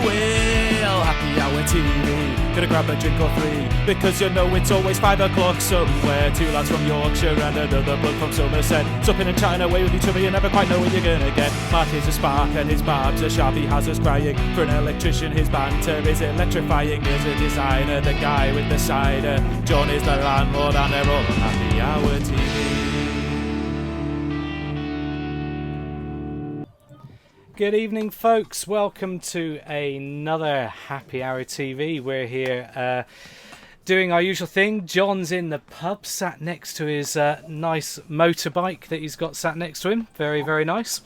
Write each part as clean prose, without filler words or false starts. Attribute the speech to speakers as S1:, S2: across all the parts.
S1: Will, Happy Hour TV. Gonna grab a drink or three, because you know it's always 5 o'clock somewhere. Two lads from Yorkshire and another bloke from Somerset, supping and chatting away with each other, you never quite know what you're gonna get. Mark is a spark and his barbs are sharp, he has us crying. For an electrician his banter is electrifying. There's a designer, the guy with the cider. John is the landlord and they're all on Happy Hour TV. Good evening, folks. Welcome to another Happy Hour TV. We're here doing our usual thing. John's in the pub, sat next to his nice motorbike that he's got sat next to him. Very, very nice.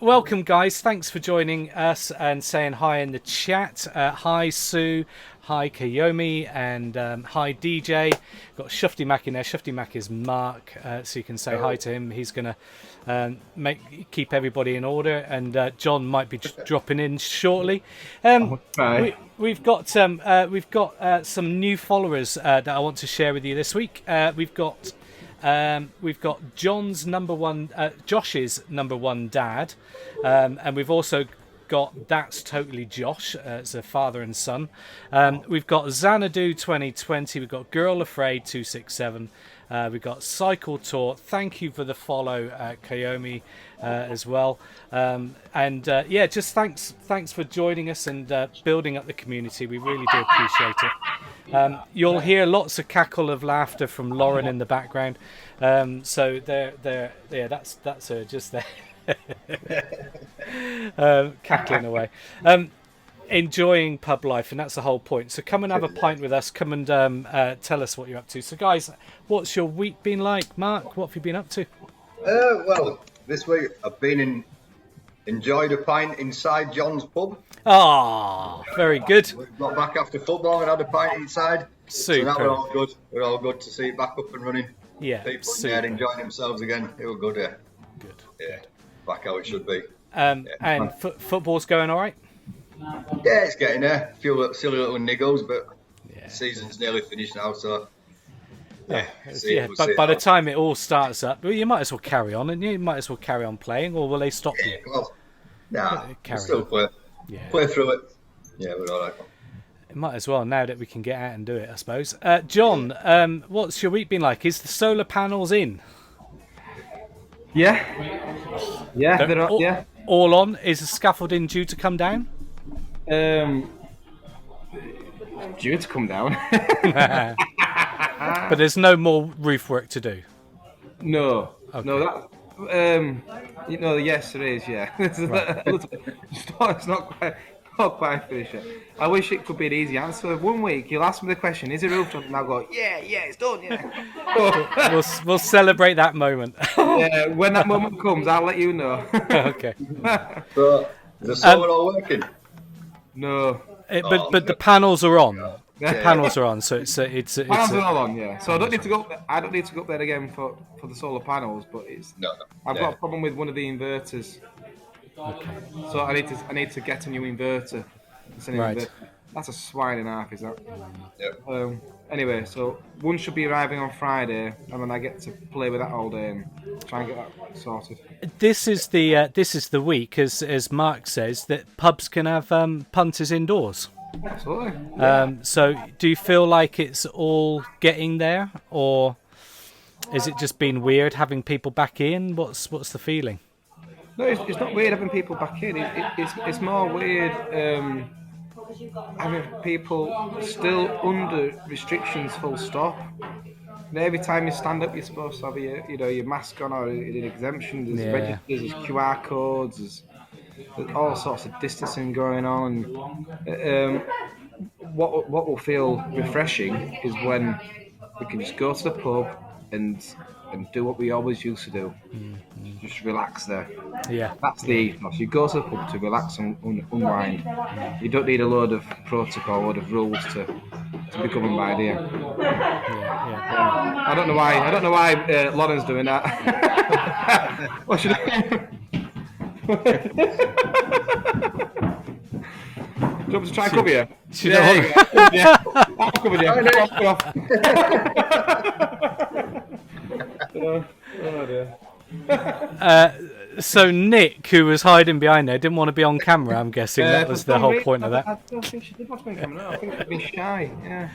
S1: Welcome, guys. Thanks for joining us and saying hi in the chat. Hi, Sue. Hi, Kayomi. And hi, DJ. Got Shufty Mac in there. Shufty Mac is Mark, so you can say hi to him. He's going to keep everybody in order, and John might be dropping in shortly. We've got some new followers that I want to share with you this week. We've got Josh's number one dad, and we've also got That's Totally Josh. It's a father and son. We've got Xanadu 2020. We've got Girl Afraid 267. We've got Cycle Tour. Thank you for the follow, Kayomi, as well. Just thanks for joining us and building up the community. We really do appreciate it. You'll hear lots of cackle of laughter from Lauren in the background. So that's her just there. Cackling away. Enjoying pub life, and that's the whole point. So come and have a pint with us. Come and tell us what you're up to. So guys, what's your week been like? Mark, what have you been up to?
S2: Well, this week I've enjoyed a pint inside John's pub.
S1: Very good.
S2: We got back after football and had a pint inside.
S1: Super.
S2: So that we're all good. We're all good to see it back up and running.
S1: Yeah,
S2: people in there enjoying themselves again. It was good. Yeah.
S1: Good.
S2: Yeah, back how it should be.
S1: And football's going all right?
S2: Yeah, it's getting there. A few silly little niggles, but the season's nearly finished now, so
S1: but by the time it all starts up, well, you might as well carry on, and you might as well carry on playing, or will they stop you?
S2: Well, we'll still play. Yeah. Play through it. Yeah, we're all right.
S1: It might as well now that we can get out and do it, I suppose. John, what's your week been like? Is the solar panels in?
S3: Yeah, they're
S1: all on. Is the scaffolding due to come down?
S3: Due to come down.
S1: But there's no more roof work to do.
S3: No,
S1: okay.
S3: No. Yes, there is. Yeah, it's not quite finished yet. I wish it could be an easy answer. One week you'll ask me the question, "Is it roof done?" And I'll go, "Yeah, it's done." Yeah.
S1: We'll celebrate that moment.
S3: Yeah, when that moment comes, I'll let you know.
S1: Okay.
S2: So the solar all working?
S3: No.
S1: But the panels are on. The panels are on, so it's
S3: panels are all on, yeah. So I don't need to go up there again for the solar panels, but I've got a problem with one of the inverters.
S1: Okay.
S3: So I need to get a new inverter.
S1: Right.
S3: That's a swine and a half, is that?
S2: Yep.
S3: Anyway, so one should be arriving on Friday, and then I get to play with that all day and try and get that sorted.
S1: This is the week, as Mark says, that pubs can have punters indoors.
S3: Absolutely.
S1: So do you feel like it's all getting there, or is it just been weird having people back in? What's the feeling?
S3: No, it's not weird having people back in. It's more weird having people still under restrictions. Full stop. And every time you stand up, you're supposed to have your mask on or an exemption. There's registers, there's QR codes, there's all sorts of distancing going on. And what will feel refreshing is when we can just go to the pub and do what we always used to do. Mm-hmm. Just relax there.
S1: Yeah.
S3: That's the ethos. You go to the pub to relax and unwind. You don't need a load of protocol, a load of rules to be governed by, do you? Yeah. I don't know why Lauren's doing that. What should I do you want me to try and cover you? Yeah. I'll cover you. Oh dear.
S1: So Nick, who was hiding behind there, didn't want to be on camera. I'm guessing that was the whole point of that.
S3: I don't think she did want to be on camera. No, I think she'd been shy. Yeah.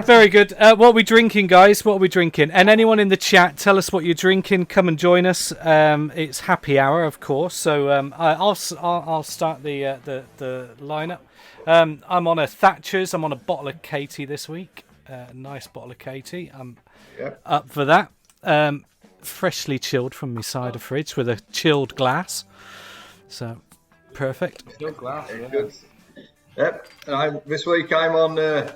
S1: Very good. What are we drinking, guys? What are we drinking? And anyone in the chat, tell us what you're drinking. Come and join us. It's happy hour, of course. So I'll start the lineup. I'm on a Thatcher's. I'm on a bottle of Katie this week. Nice bottle of Katie. I'm up for that. Freshly chilled from my cider fridge with a chilled glass. So perfect.
S3: Chilled glass. Yeah.
S2: Good. Yep. And this week I'm on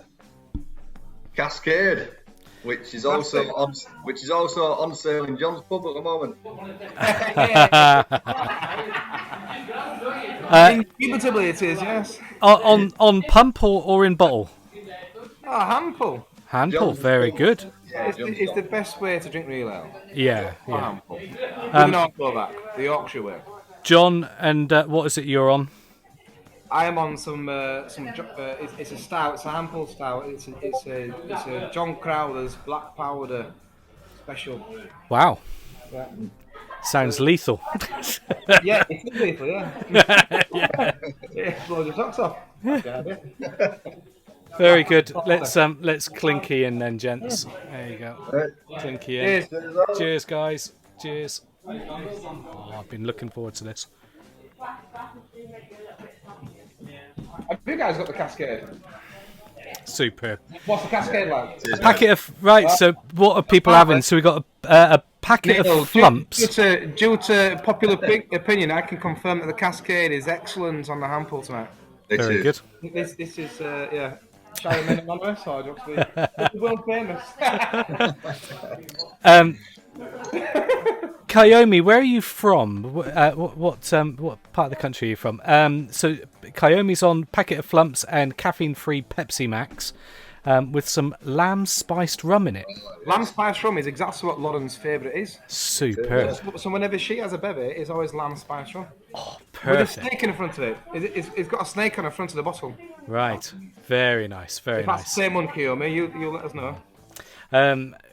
S2: Cascade, which is also on sale in John's pub at the moment.
S3: Indubitably it is, yes.
S1: On pump or in bottle?
S3: Oh, handful.
S1: Handful,
S2: John's
S1: very
S2: pub.
S1: good.
S3: Yeah, it's the best way to drink real ale.
S1: Yeah.
S3: Handful. The Yorkshire way.
S1: John, and what is it you're on?
S3: I am on some. It's a stout. It's a handful stout. It's a John Crowther's black powder special.
S1: Wow.
S3: Yeah.
S1: Sounds lethal.
S3: Yeah, it's lethal. Yeah. Yeah, blow your socks off.
S1: Very good. Let's clinky in then, gents. There you go. Clinky in. Cheers, guys. Cheers. Oh, I've been looking forward to this.
S3: Have you guys got the Cascade?
S1: Superb.
S3: What's the Cascade like?
S1: A packet of So what are people having? So we got a packet of flumps.
S3: Due to popular opinion, I can confirm that the Cascade is excellent on the handful tonight.
S1: Very good.
S3: This is Shire Men Anonymous, or it's world famous.
S1: Kyomi, where are you from? What part of the country are you from? So Kyomi's on packet of flumps and caffeine-free Pepsi Max with some lamb spiced rum in it.
S3: Lamb spiced rum is exactly what Lauren's favourite is.
S1: Superb.
S3: So whenever she has a bevy, it's always lamb spiced rum.
S1: Oh, perfect.
S3: With a snake in the front of it. It's got a snake on the front of the bottle.
S1: Right. Very nice. Very
S3: if that's
S1: nice.
S3: the same one, Kyomi, you let us know.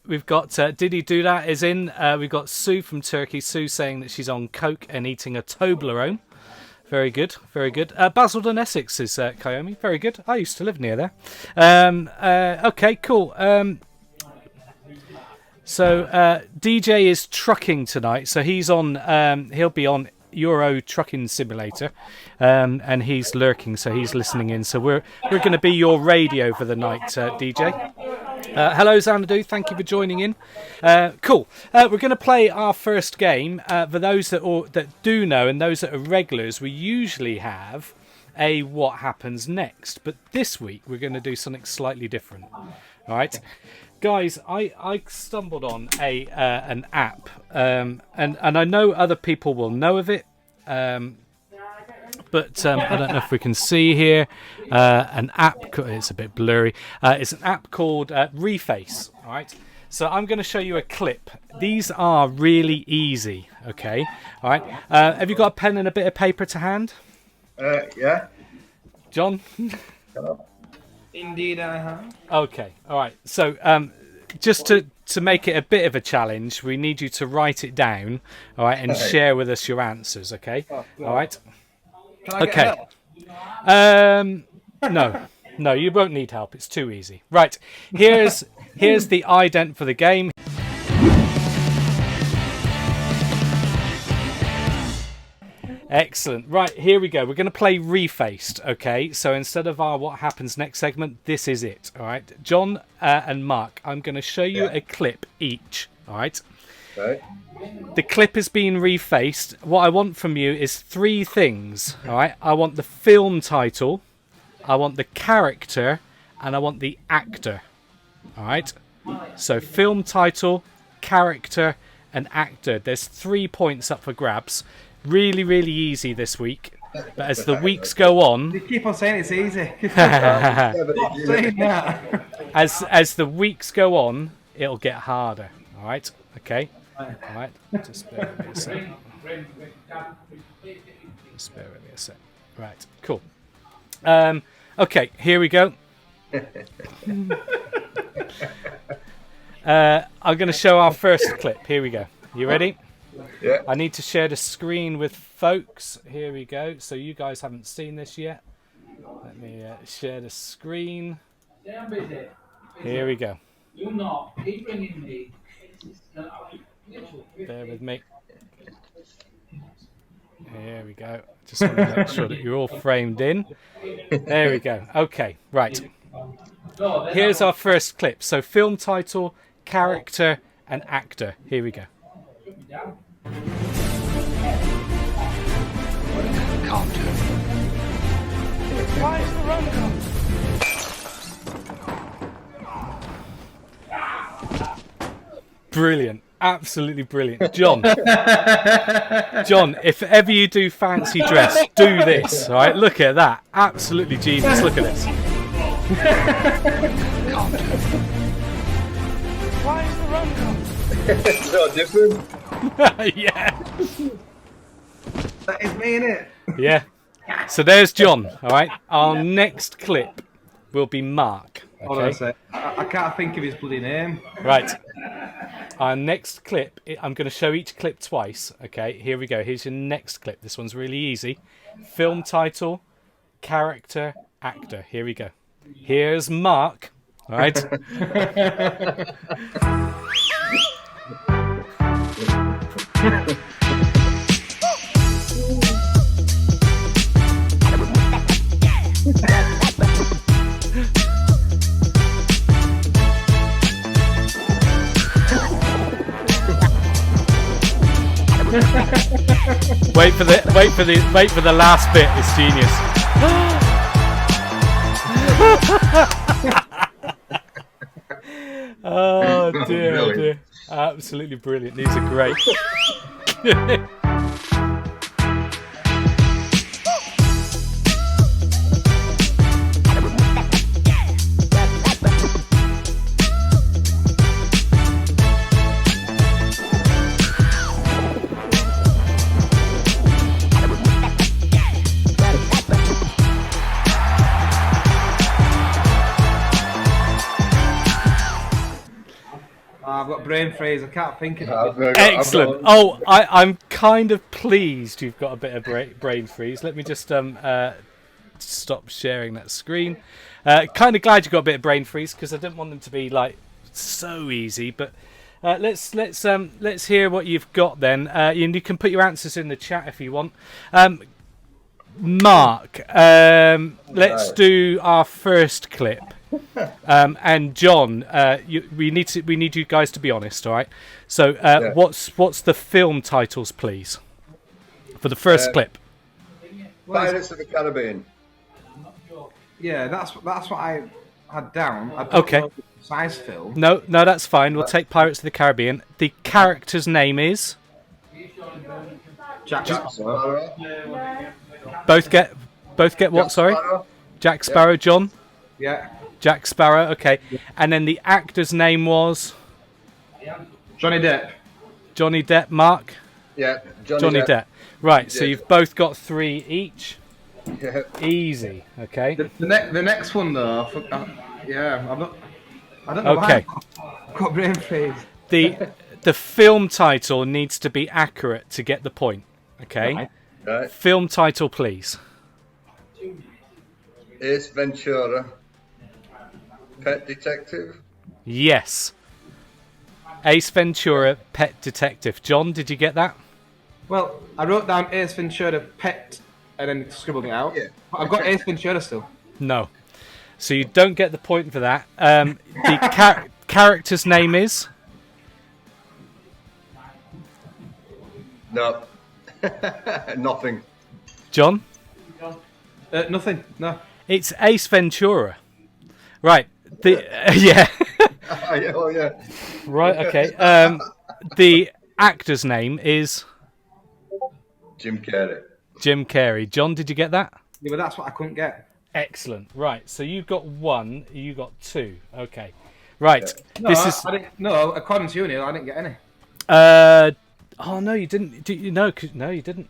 S1: We've got Did He Do That is in. We've got Sue from Turkey. Sue saying that she's on coke and eating a Toblerone. Very good, very good. Basildon, Essex is Kyomi. Very good. I used to live near there. Okay, cool. So DJ is trucking tonight. So he's on. He'll be on Euro Trucking Simulator, and he's lurking. So he's listening in. So we're going to be your radio for the night, DJ. Hello, Xanadu. Thank you for joining in. Cool. We're going to play our first game. For those that do know and those that are regulars, we usually have a what happens next. But this week, we're going to do something slightly different. All right. Guys, I stumbled on an app, and I know other people will know of it. But I don't know if we can see here an app. It's a bit blurry. It's an app called Reface. All right. So I'm going to show you a clip. These are really easy. Okay. All right. Have you got a pen and a bit of paper to hand?
S2: Yeah.
S1: John?
S3: Indeed, I have.
S1: Okay. All right. So just to make it a bit of a challenge, we need you to write it down. All right, and share with us your answers. Okay. All right.
S3: Can I get help?
S1: No, you won't need help. It's too easy. Right, here's the ident for the game. Excellent. Right, here we go. We're going to play Refaced, okay? So instead of our What Happens Next segment, this is it, all right? John and Mark, I'm going to show you a clip each, all right?
S2: Okay.
S1: The clip is being refaced. What I want from you is 3 things, all right? I want the film title, I want the character, and I want the actor, all right? So film title, character, and actor. There's 3 points up for grabs. Really, really easy this week. But as the weeks go on...
S3: You keep on saying it's easy. Stop saying that.
S1: As the weeks go on, it'll get harder, all right? Okay? All right, just bear with me a sec. Just bear with me a sec. Right, cool. Okay, here we go. I'm going to show our first clip. Here we go. You ready?
S2: Yeah.
S1: I need to share the screen with folks. Here we go. So you guys haven't seen this yet. Let me share the screen. Here we go. Bear with me. Here we go. Just want to make sure that you're all framed in. There we go. Okay, right. Here's our first clip. So film title, character, and actor. Here we go.
S4: Can't do.
S1: Why is the run come? Brilliant. Absolutely brilliant. John, if ever you do fancy dress, do this. All right, look at that. Absolutely genius. Look at this.
S4: Can't do.
S1: Why is the run come?
S2: Is that different?
S1: Yeah.
S3: That is me, innit?
S1: Yeah. So there's John. All right. Our next clip will be Mark.
S3: Hold on a
S1: Okay.
S3: sec. I can't think of his bloody name.
S1: Right. Our next clip, I'm going to show each clip twice. Okay, here we go. Here's your next clip. This one's really easy. Film title, character, actor. Here we go. Here's Mark. All right. Wait for the last bit. It's genius. Oh dear, oh dear. Absolutely brilliant. These are great.
S3: I've got brain freeze. I can't think of it.
S1: Excellent. Oh, I'm kind of pleased you've got a bit of brain freeze. Let me just stop sharing that screen. Kind of glad you got a bit of brain freeze because I didn't want them to be like so easy. But let's hear what you've got then. You can put your answers in the chat if you want. Mark, let's do our first clip. And John, we need you guys to be honest, all right? So, what's the film titles, please, for the first clip?
S2: Pirates of the Caribbean.
S3: Yeah, that's what I had down. I don't
S1: Okay.
S3: know the size film.
S1: No, that's fine. We'll take Pirates of the Caribbean. The character's name is.
S3: Jack
S2: Sparrow.
S1: Both get what? Sorry,
S2: Sparrow.
S1: Jack Sparrow. John.
S3: Yeah.
S1: Jack Sparrow. Okay, and then the actor's name was
S3: Johnny Depp.
S1: Johnny Depp. Mark.
S2: Yeah,
S1: Johnny Depp. Right. So
S2: Yeah.
S1: you've both got 3 each.
S2: Yeah.
S1: Easy. Okay.
S3: The next one though, I don't know
S1: Okay.
S3: why I've got brain freeze.
S1: The film title needs to be accurate to get the point. Okay.
S2: Right.
S1: Film title, please.
S2: Ace Ventura. Pet Detective.
S1: Yes. Ace Ventura, Pet Detective. John, did you get that?
S3: Well, I wrote down Ace Ventura Pet and then scribbled it out.
S2: Yeah.
S3: I've got Ace Ventura still.
S1: No. So you don't get the point for that. The character's name is?
S2: No. Nothing.
S1: John?
S3: Nothing. No.
S1: It's Ace Ventura. Right. Yeah.
S2: Oh yeah.
S1: Right, okay. The actor's name is?
S2: Jim Carrey.
S1: Jim Carrey. John, did you get that?
S3: Yeah, but that's what I couldn't get.
S1: Excellent. Right, so you've got 1, you got 2. Okay. Right.
S3: No, I didn't. No, according to you, Neil, I didn't get any.
S1: Oh no, you didn't. No, you didn't.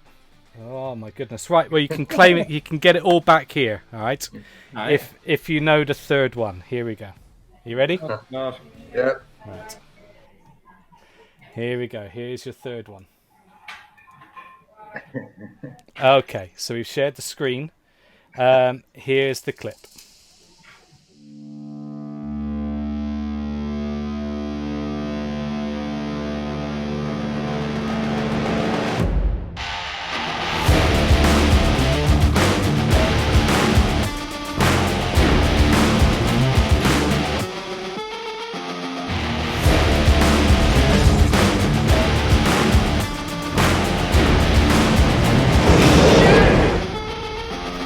S1: Oh my goodness. Right. Well, you can claim it. You can get it all back here. All right.
S3: Right.
S1: If you know the third one, here we go. You ready?
S3: No.
S2: Yeah.
S1: Right. Here we go. Here's your third one. Okay, so we've shared the screen. Here's the clip.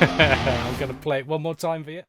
S1: I'm going to play it one more time for you.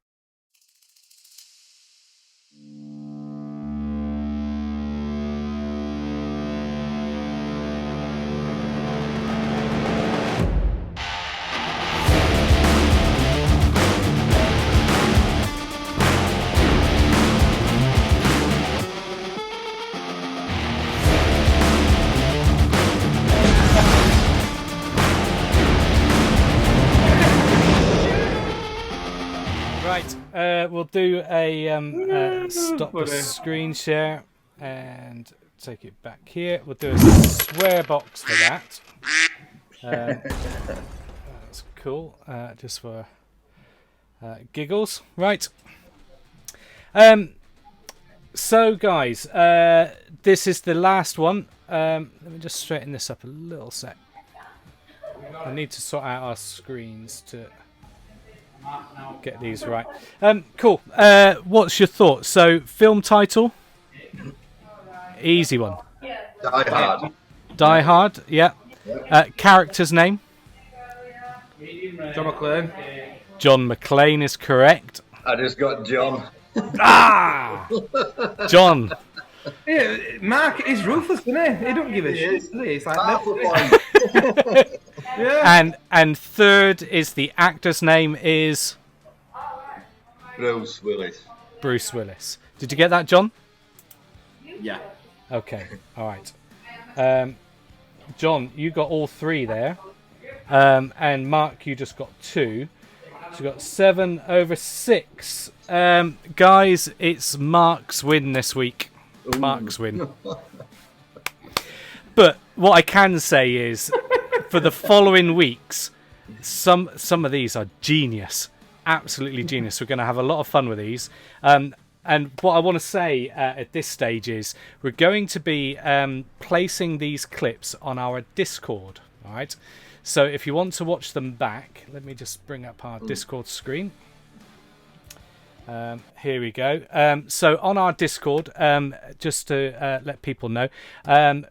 S1: Right, we'll do a stop the screen share and take it back here. We'll do a swear box for that. That's cool, just for giggles. Right. So, guys, this is the last one. Let me just straighten this up a little sec. I need to sort out our screens to get these right. Cool. What's your thoughts? So, film title? Easy one.
S2: Die Hard.
S1: Die Hard, yeah. Character's name?
S3: John McClane.
S1: John McClane is correct.
S2: I just got John.
S1: Ah! John.
S3: Yeah, Mark is ruthless, isn't he? He don't give a shit, does he? It's like
S2: Half a point.
S3: yeah.
S1: And third is the actor's name is
S2: Bruce Willis.
S1: Bruce Willis. Did you get that, John?
S3: Yeah.
S1: Okay, all right. John, you got all three there. And Mark, you just got two. So you got 7 over 6. Guys, it's Mark's win this week.
S2: Ooh.
S1: Mark's win. But what I can say is, for the following weeks, some of these are genius. Absolutely genius. We're going to have a lot of fun with these. And what I want to say at this stage is we're going to be placing these clips on our Discord. All right. So if you want to watch them back, let me just bring up our Discord screen. Here we go. So on our Discord, just to let people know,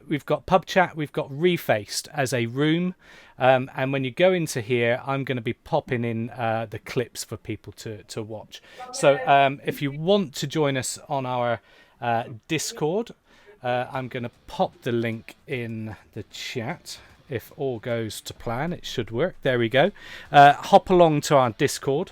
S1: we've got Pub Chat, we've got Refaced as a room. And when you go into here, I'm going to be popping in the clips for people to watch. So if you want to join us on our Discord, I'm going to pop the link in the chat. If all goes to plan, it should work. There we go. Hop along to our Discord.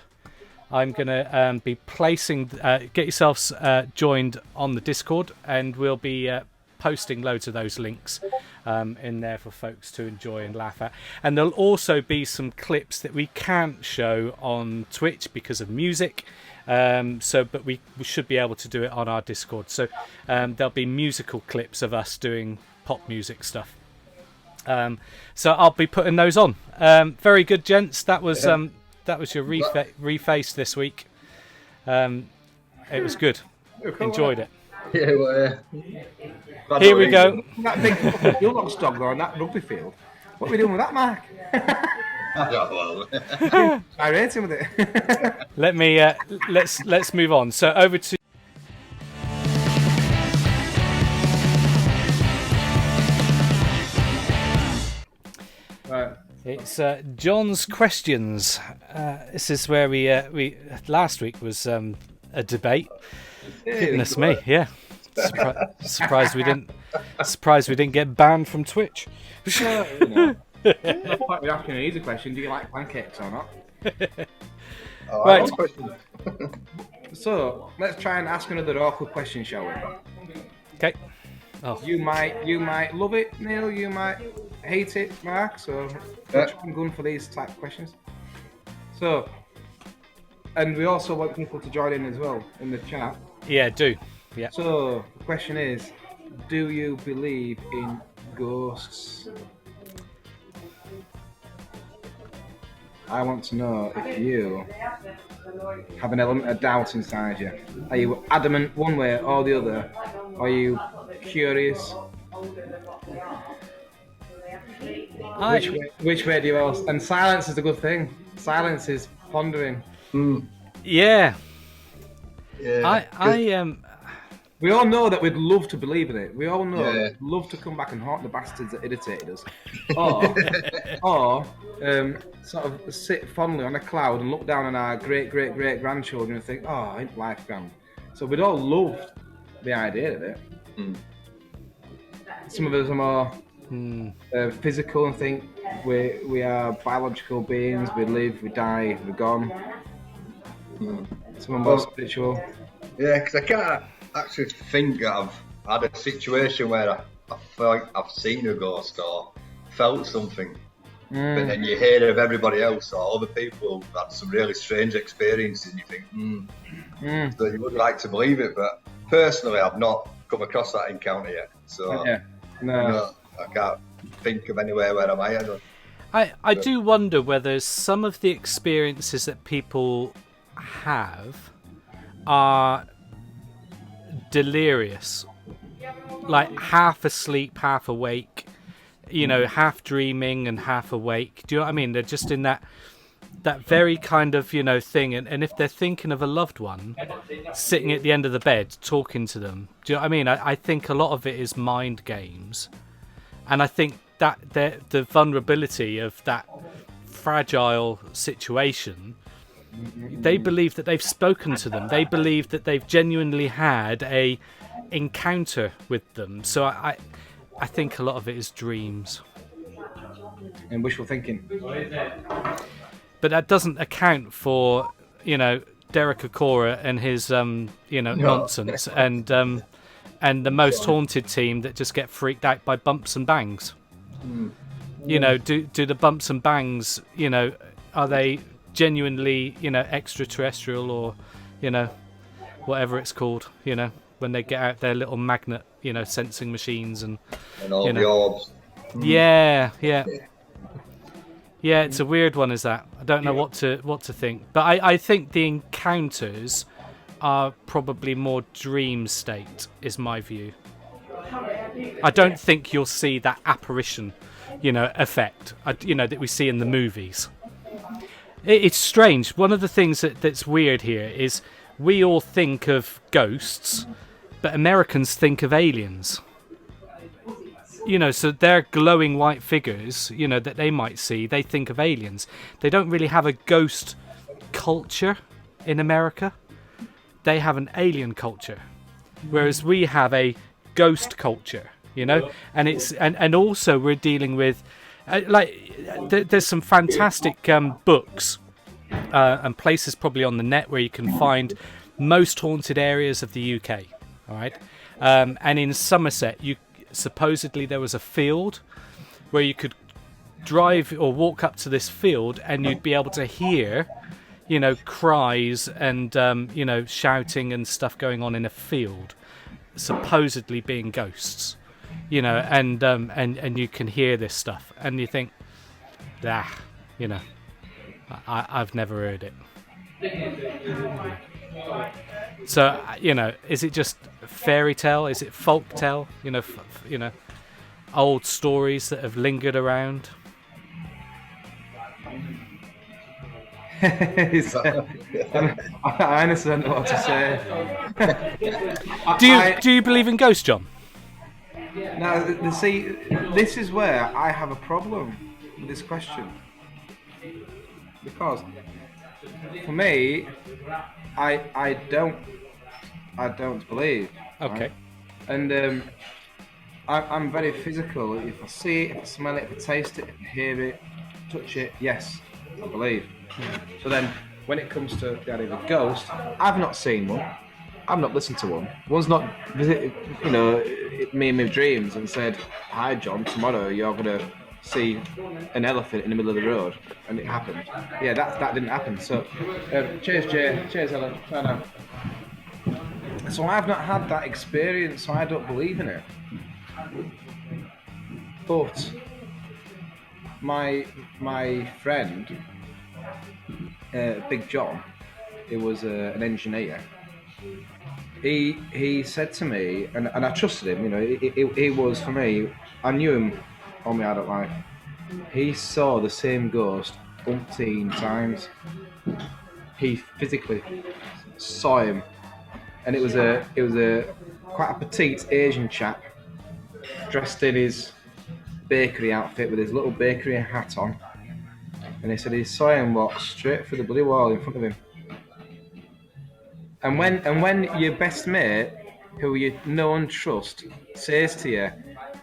S1: I'm going to be placing... get yourselves joined on the Discord, and we'll be posting loads of those links in there for folks to enjoy and laugh at. And there'll also be some clips that we can't show on Twitch because of music. But we should be able to do it on our Discord. So there'll be musical clips of us doing pop music stuff. So I'll be putting those on. Very good, gents. That was your reface this week. It was good. Enjoyed it.
S2: Yeah, well,
S1: Here we go.
S3: That big Wilkes dog on that rugby field. What are we doing with that, Mark? I rate him with it.
S1: Let me let's move on. So over to.
S3: Right.
S1: It's John's questions. This is where we last week was a debate. Goodness me, yeah. Surprised we didn't get banned from Twitch.
S3: We're asking an easy question. Do you like pancakes or not?
S1: Right.
S3: So let's try and ask another awkward question, shall we?
S1: Okay. Oh.
S3: You might love it, Neil. You might hate it, Mark. So I'm going for these type of questions. So, and we also want people to join in as well in the chat.
S1: Yeah, do. Yeah.
S3: So the question is, do you believe in ghosts? I want to know if you have an element of doubt inside you. Are you adamant one way or the other? Are you curious? Which way do you all? And silence is a good thing. Silence is pondering.
S1: Yeah.
S2: Yeah.
S3: We all know that we'd love to believe in it. We all know we'd love to come back and haunt the bastards that irritated us. Or sort of sit fondly on a cloud and look down on our great-great-great-grandchildren and think, oh, ain't life grand? So we'd all love the idea of it. Some of us are more physical and think we are biological beings, we live, we die, we're gone. Some are more spiritual.
S2: Yeah, because I can't actually think I've had a situation where I feel like I've seen a ghost or felt something. But then you hear of everybody else or other people who've had some really strange experiences and you think, so you would like to believe it, but personally I've not come across that encounter yet. So no, I can't think of anywhere where I might have.
S1: I do wonder whether some of the experiences that people have are delirious, like half asleep, half awake, you know, half dreaming and half awake. Do you know what I mean? They're just in that very kind of, you know, thing. And if they're thinking of a loved one sitting at the end of the bed talking to them, do you know what I mean? I think a lot of it is mind games. And I think that the vulnerability of that fragile situation, they believe that they've spoken to them. They believe that they've genuinely had a encounter with them. So I think a lot of it is dreams.
S3: And wishful thinking.
S1: But that doesn't account for, you know, Derek Okora and his, nonsense and the most haunted team that just get freaked out by bumps and bangs. You know, do the bumps and bangs, you know, are they genuinely, you know, extraterrestrial or, you know, whatever it's called, you know, when they get out their little magnet, you know, sensing machines and
S2: all
S1: you know,
S2: the orbs.
S1: Yeah, it's a weird one, is that? I don't know what to think. But I think the encounters are probably more dream state, is my view. I don't think you'll see that apparition, you know, effect, you know, that we see in the movies. It's strange. One of the things that's weird here is we all think of ghosts, but Americans think of aliens. You know, so their glowing white figures, you know, that they might see, they think of aliens. They don't really have a ghost culture in America. They have an alien culture, whereas we have a ghost culture, you know. And it's and also we're dealing with there's some fantastic books and places probably on the net where you can find most haunted areas of the UK. All right, and in Somerset, supposedly there was a field where you could drive or walk up to this field and you'd be able to hear, you know, cries and you know, shouting and stuff going on in a field, supposedly being ghosts, you know, and you can hear this stuff and you think, you know, I've never heard it. So, you know, is it just fairy tale? Is it folk tale? You know, old stories that have lingered around.
S3: I honestly don't know what to say.
S1: Do you believe in ghosts, John?
S3: Now, see, this is where I have a problem with this question, because for me, I don't believe.
S1: Okay.
S3: Right? And I'm very physical. If I see it, if I smell it, if I taste it, if I hear it, touch it, yes, I believe. So then, when it comes to the idea of a ghost, I've not seen one. I've not listened to one. One's not visited, you know, me in my dreams and said, "Hi, John. Tomorrow you're gonna see an elephant in the middle of the road," and it happened. Yeah, that didn't happen. So, cheers, Jay. Cheers, Ellen. Bye now. So I've not had that experience, so I don't believe in it. But my friend Big John, he was an engineer. He said to me, and I trusted him. You know, he was for me. I knew him all my adult life. He saw the same ghost umpteen times. He physically saw him, and it was a quite a petite Asian chap, dressed in his bakery outfit with his little bakery hat on. And he said he saw him walk straight through the bloody wall in front of him. And when your best mate, who you know and trust, says to you,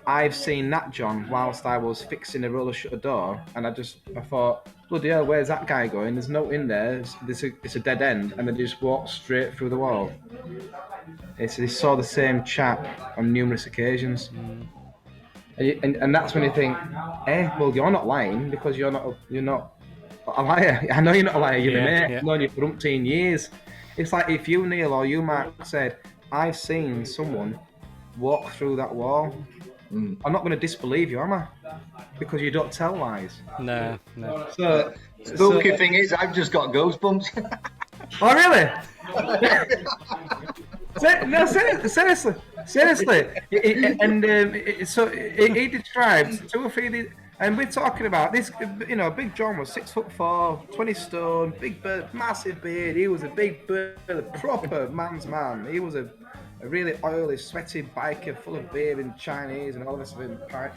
S3: "I've seen that John whilst I was fixing a roller shutter door," and I thought, bloody hell, where's that guy going? There's no in there. It's a dead end, and they just walked straight through the wall. He said he saw the same chap on numerous occasions. And that's when you think, well, you're not lying because you're not a liar. I know you're not a liar. You're a mate. I've known you for umpteen years. It's like if you, Neil, or you, Mark, said, "I've seen someone walk through that wall." I'm not going to disbelieve you, am I? Because you don't tell lies.
S1: No.
S2: So, spooky thing is, I've just got goosebumps.
S3: Oh, really? No, seriously. So he described 2 or 3, and we're talking about this. You know, Big John was 6'4", 20 stone, big bird, massive beard. He was a big bird, a proper man's man. He was a really oily, sweaty biker, full of beer and Chinese and all this in pint.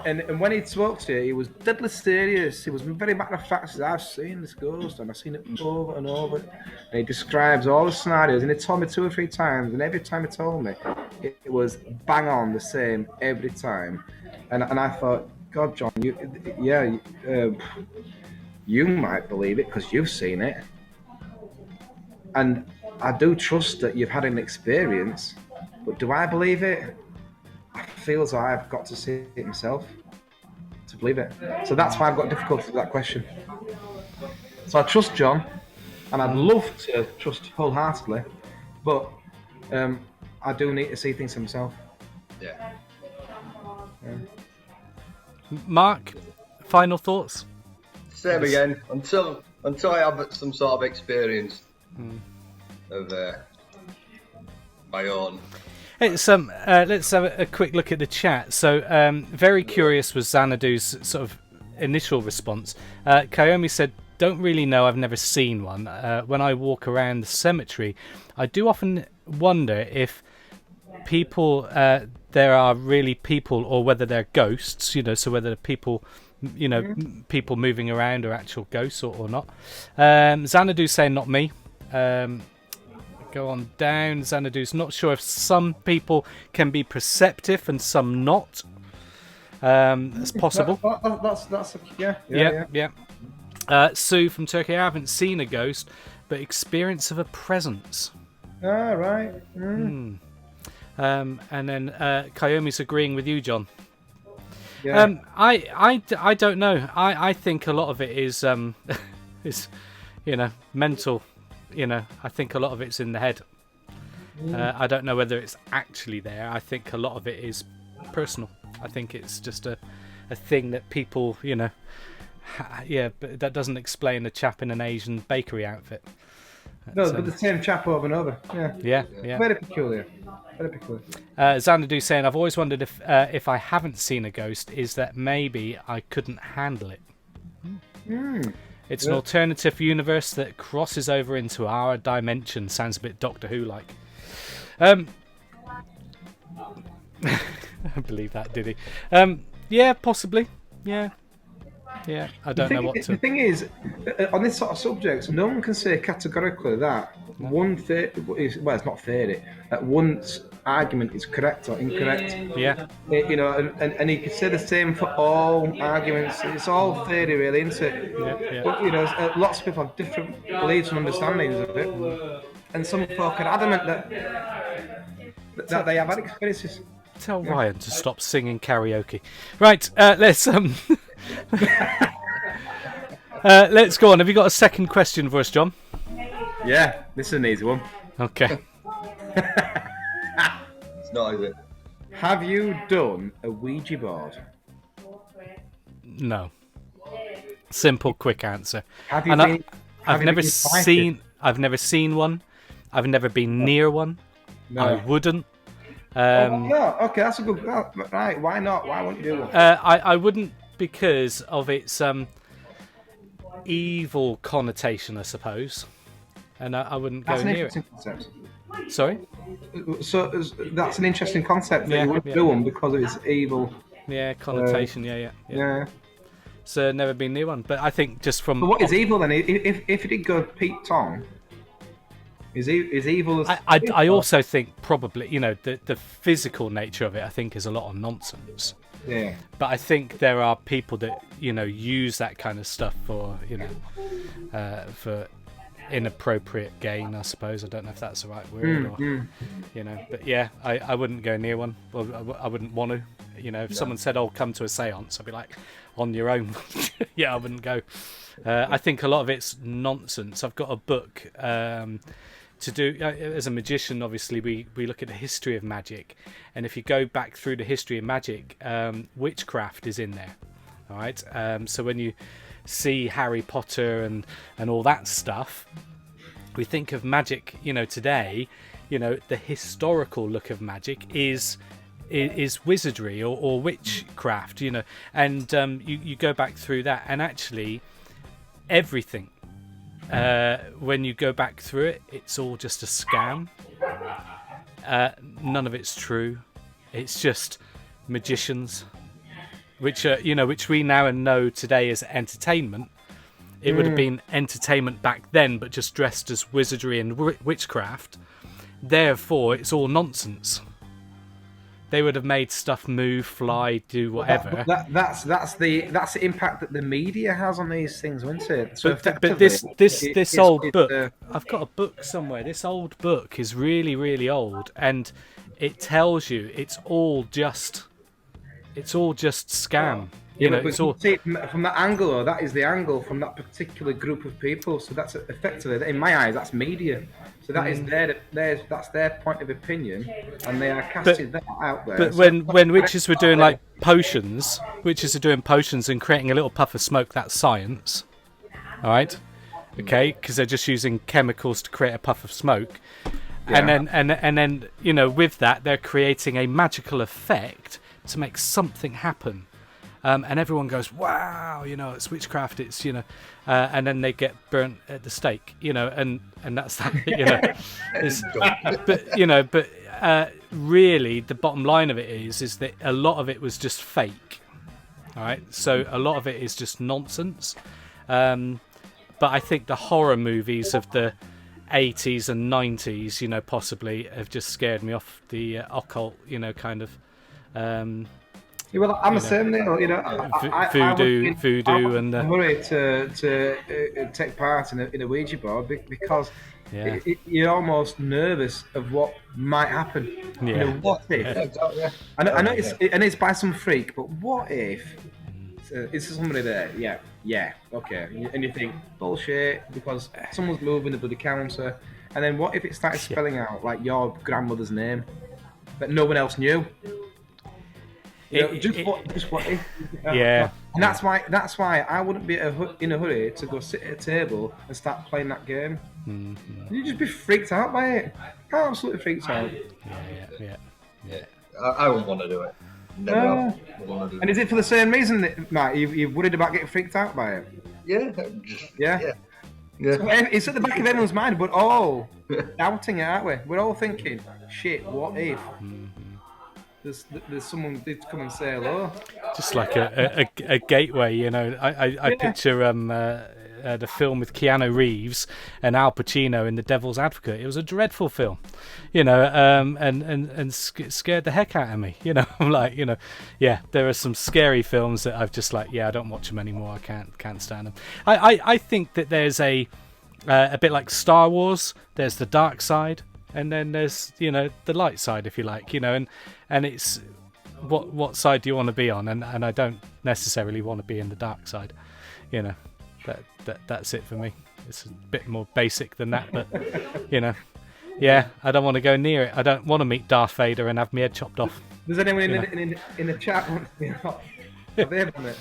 S3: And when he spoke to you, he was deadly serious. He was very matter of fact. He said, "I've seen this ghost, and I've seen it over and over." And he describes all the scenarios, and he told me 2 or 3 times, and every time he told me, it was bang on the same every time. And I thought, God, John, you might believe it because you've seen it, and I do trust that you've had an experience, but do I believe it? I feel as though I've got to see it myself to believe it. So that's why I've got difficulty with that question. So I trust John, and I'd love to trust wholeheartedly, but I do need to see things for myself.
S2: Yeah.
S1: Mark, final thoughts?
S2: Same again. Until I have some sort of experience of my own.
S1: It's let's have a quick look at the chat. So very curious was Xanadu's sort of initial response. Kayomi said, "Don't really know, I've never seen one. When I walk around the cemetery, I do often wonder if people there are really people or whether they're ghosts, you know, so whether the people, you know, people moving around are actual ghosts or not." Xanadu saying, "Not me." Go on down. Xanadu's not sure if some people can be perceptive and some not. It's possible.
S3: That's yeah.
S1: Sue from Turkey, "I haven't seen a ghost, but experience of a presence."
S3: Ah, right.
S1: And then Kayomi's agreeing with you, John.
S3: Yeah.
S1: I don't know. I think a lot of it is you know, mental. You know, I think a lot of it's in the head. I don't know whether it's actually there. I think a lot of it is personal. I think it's just a thing that people, you know, but that doesn't explain a chap in an Asian bakery outfit.
S3: No, but the same chap over and over. Yeah. Very peculiar.
S1: Xanadu saying, "I've always wondered if I haven't seen a ghost, is that maybe I couldn't handle it. It's an alternative universe that crosses over into our dimension." Sounds a bit Doctor Who like. I believe that, did he? Yeah, possibly. Yeah. I don't know what to.
S3: The thing is, on this sort of subject, no one can say categorically that one it's not theory. That one argument is correct or incorrect.
S1: Yeah.
S3: You know, and you could say the same for all arguments. It's all theory, really, isn't it?
S1: Yeah.
S3: But you know, lots of people have different beliefs and understandings of it, and some folk are adamant that they have had experiences.
S1: Tell Ryan to stop singing karaoke. Right, let's let's go on. Have you got a second question for us, John?
S3: Yeah, this is an easy one.
S1: Okay.
S2: It's not, is it?
S3: Have you done a Ouija board?
S1: No. Simple, quick answer.
S3: Have you
S1: And
S3: been?
S1: I've never seen one. I've never been near one.
S3: No.
S1: I wouldn't.
S3: No. Okay, that's a good. Right. Why not? Why wouldn't you do one?
S1: I wouldn't because of its evil connotation, I suppose. And I wouldn't go near it.
S3: Concept.
S1: Sorry?
S3: So that's an interesting concept that you wouldn't do one because of its evil.
S1: Yeah, connotation. Yeah. So never been near one, but I think just from.
S3: But what is evil then? If it did go Pete Tong, is evil?
S1: I also think probably the physical nature of it. I think is a lot of nonsense.
S3: Yeah.
S1: But I think there are people that use that kind of stuff for for inappropriate gain, I suppose. I don't know if that's the right word or but yeah, I wouldn't go near one. Well, I wouldn't want to. If someone said, "Oh, come to a seance," I'd be like, "On your own." Yeah, I wouldn't go. I think a lot of it's nonsense. I've got a book to do as a magician. Obviously, we look at the history of magic, and if you go back through the history of magic, witchcraft is in there. All right. So when you see Harry Potter and all that stuff, we think of magic. Today, the historical look of magic is wizardry or witchcraft. And you go back through that, and actually everything. When you go back through it, it's all just a scam. None of it's true. It's just magicians, which we now know today as entertainment. It would have been entertainment back then, but just dressed as wizardry and witchcraft. Therefore, it's all nonsense. They would have made stuff move, fly, do whatever.
S3: That's the impact that the media has on these things, isn't it? So
S1: but this old book, I've got a book somewhere. This old book is really, really old, and it tells you it's all just scam.
S3: It's all. See, from that angle, or that is the angle from that particular group of people. So that's effectively, in my eyes, that's media. So that is that's their point of opinion, and they are casting that out there.
S1: But when witches were doing like potions, witches are doing potions and creating a little puff of smoke, that's science. All right, okay, because they're just using chemicals to create a puff of smoke, and then with that they're creating a magical effect to make something happen. And everyone goes, wow, it's witchcraft, it's, and then they get burnt at the stake, and that's that, but really the bottom line of it is that a lot of it was just fake. All right. So a lot of it is just nonsense. But I think the horror movies of the 80s and 90s, possibly have just scared me off the occult, kind of,
S3: well, I'm the same thing.
S1: Voodoo, and
S3: worried to take part in a Ouija board because you're almost nervous of what might happen.
S1: Yeah.
S3: What if? I know it's by some freak, but what if? Is somebody there? Yeah, okay. And you think bullshit because someone's moving the bloody counter, and then what if it started spelling out like your grandmother's name, but no one else knew? What if?
S1: Yeah.
S3: And that's why I wouldn't be in a hurry to go sit at a table and start playing that game. Mm-hmm. You'd just be freaked out by it. Absolutely freaked out.
S1: Yeah.
S2: I wouldn't want to do it. Never want to do it.
S3: And is it for the same reason that, Matt, you're worried about getting freaked out by it?
S2: Yeah.
S3: So it's at the back of everyone's mind, but all doubting it, aren't we? We're all thinking, shit, what if? There's someone did come and say hello.
S1: Just like a gateway, I picture the film with Keanu Reeves and Al Pacino in The Devil's Advocate. It was a dreadful film, and scared the heck out of me. I'm like, there are some scary films that I've just like, I don't watch them anymore. I can't stand them. I think that there's a bit like Star Wars. There's the dark side. And then there's, the light side, if you like, and it's what side do you want to be on? And I don't necessarily want to be in the dark side, that's it for me. It's a bit more basic than that, but, I don't want to go near it. I don't want to meet Darth Vader and have my head chopped off.
S3: Does anyone in the chat want to have they done it?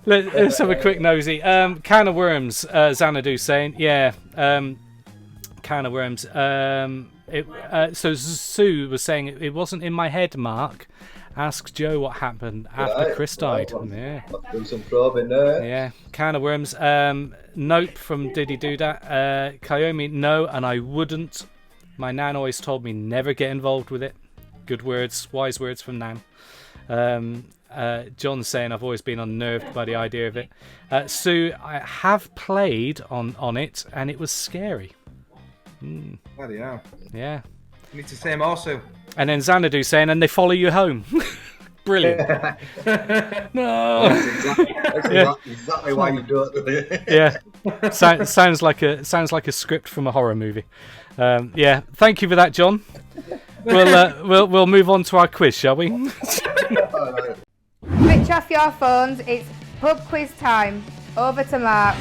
S1: Let's have a quick nosy. Can of worms, Xanadu saying, yeah, can of worms. So Sue was saying it wasn't in my head, Mark. Ask Joe what happened after Chris died. Yeah.
S2: Do some probing there.
S1: Yeah, can of worms. Nope from Did He Do That? Kayomi, no, and I wouldn't. My nan always told me never get involved with it. Good words, wise words from Nan. John's saying I've always been unnerved by the idea of it. Sue, I have played on it, and it was scary.
S3: Bloody hell.
S1: Yeah.
S3: You need to say him also.
S1: And then Xanadu saying, and they follow you home. Brilliant. No.
S2: That's exactly why you do it.
S1: Yeah. Sounds like a script from a horror movie. Yeah. Thank you for that, John. We'll move on to our quiz, shall we?
S4: Switch off your phones. It's pub quiz time. Over to Mark.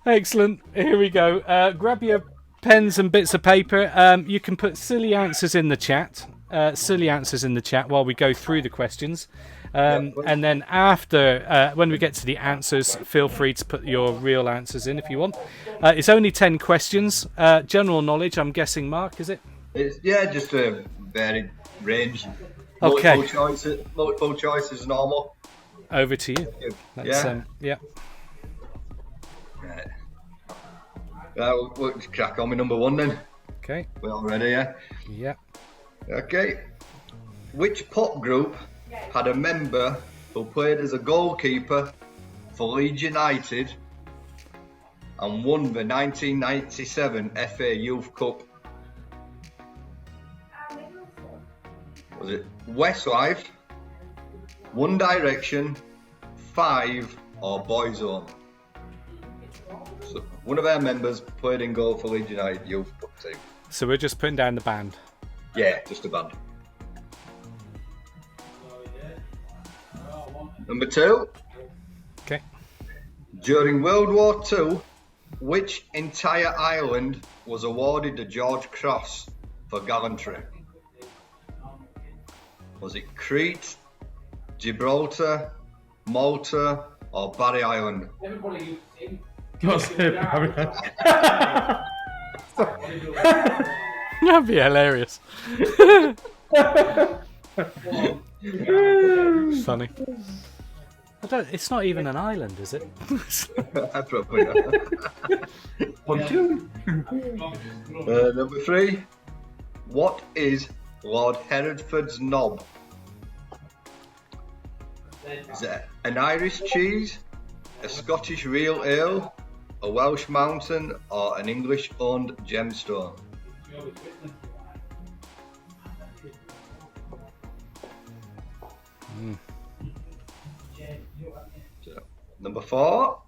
S1: Excellent. Here we go. Grab your pens and bits of paper. You can put silly answers in the chat. While we go through the questions. And then after, when we get to the answers, feel free to put your real answers in if you want. It's only 10 questions. General knowledge, I'm guessing, Mark, is it?
S2: Yeah, just a varied range.
S1: Okay.
S2: Multiple choices normal.
S1: Over to you. Yeah.
S2: Right. We'll crack on with number one then.
S1: Okay.
S2: We're all ready, yeah?
S1: Yeah.
S2: Okay. Which pop group had a member who played as a goalkeeper for Leeds United and won the 1997 FA Youth Cup? Was it Westlife, One Direction, Five, or Boyzone? So one of our members played in goal for Leeds United Youth Cup team.
S1: So we're just putting down the band.
S2: Yeah, just a band. Number two.
S1: Okay.
S2: During World War II, which entire island was awarded the George Cross for gallantry? Was it Crete, Gibraltar, Malta, or Barry Island?
S1: That'd be hilarious. Funny. It's not even an island, is it?
S2: Probably not.
S3: 1, 2.
S2: Number three. What is Lord Hereford's knob? Is it an Irish cheese, a Scottish real ale, a Welsh mountain, or an English-owned gemstone? So, number four.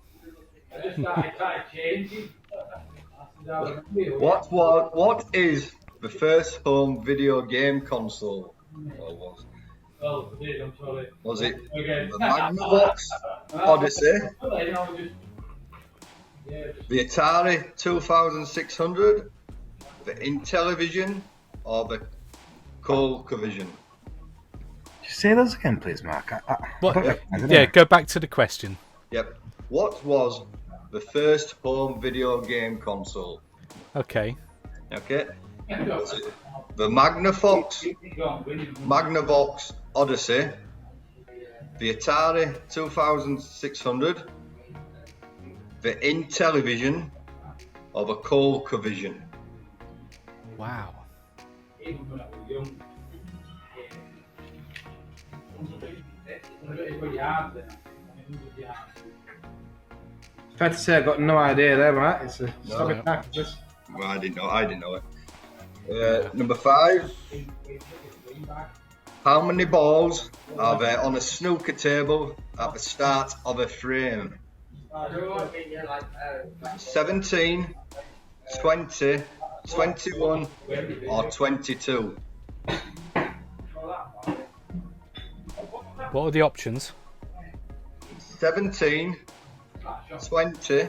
S2: What is the first home video game console? Was it the Magnavox Odyssey, the Atari 2600, the Intellivision, or the ColecoVision?
S3: Say those again, please, Mark.
S1: Go back to the question.
S2: Yep. What was the first home video game console?
S1: Okay.
S2: Was it the Magnavox Odyssey, the Atari 2600, the Intellivision, or the ColecoVision?
S1: Wow.
S3: Fair to say, I've got no idea there, Matt. It's a
S2: No.
S3: practice.
S2: Well, I didn't know it. Number five. How many balls are there on a snooker table at the start of a frame? 17, 20, 21, or 22?
S1: What are the options?
S2: 17, 20,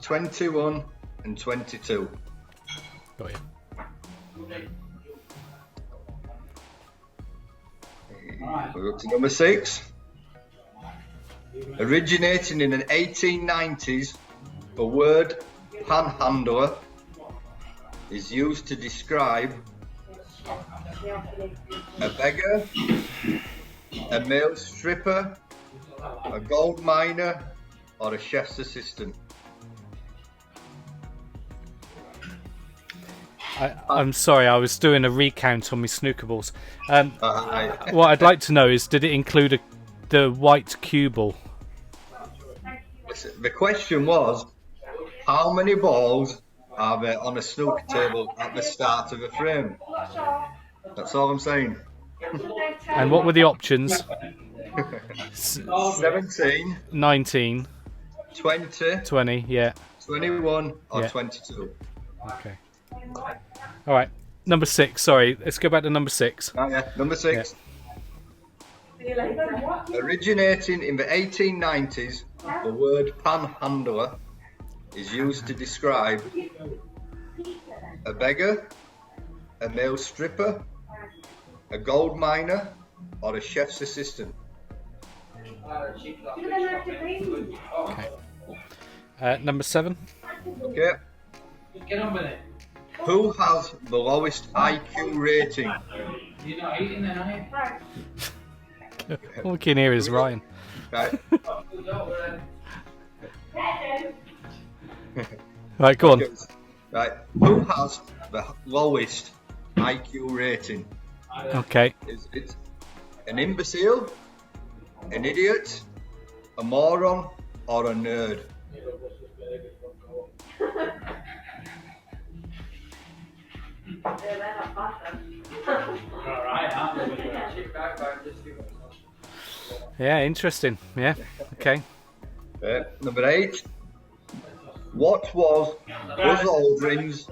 S2: 21, and 22.
S1: Got you.
S2: We're up to number 6. Originating in the 1890s, the word panhandler is used to describe a beggar, a male stripper, a gold miner, or a chef's assistant.
S1: I'm sorry, I was doing a recount on my snooker balls. What I'd like to know is, did it include the white cue ball?
S2: The question was, how many balls are there on a snooker table at the start of a frame? That's all I'm saying.
S1: And what were the options?
S2: 17,
S1: 19,
S2: 20,
S1: 20, yeah.
S2: 21, or
S1: Yeah.
S2: 22.
S1: Okay. All right. Number 6. Sorry, let's go back to number 6.
S2: Oh, yeah. Number 6. Originating in the 1890s, the word panhandler is used to describe a beggar, a male stripper, a gold miner, or a chef's assistant.
S1: Okay. Number 7.
S2: Okay. Who has the lowest IQ rating?
S1: All we can hear is Ryan.
S2: Right.
S1: Right, go on.
S2: Right. Who has the lowest IQ rating?
S1: Okay.
S2: Is it an imbecile, an idiot, a moron, or a nerd?
S1: Yeah, interesting. Yeah. Okay.
S2: Number 8. What was Buzz Aldrin's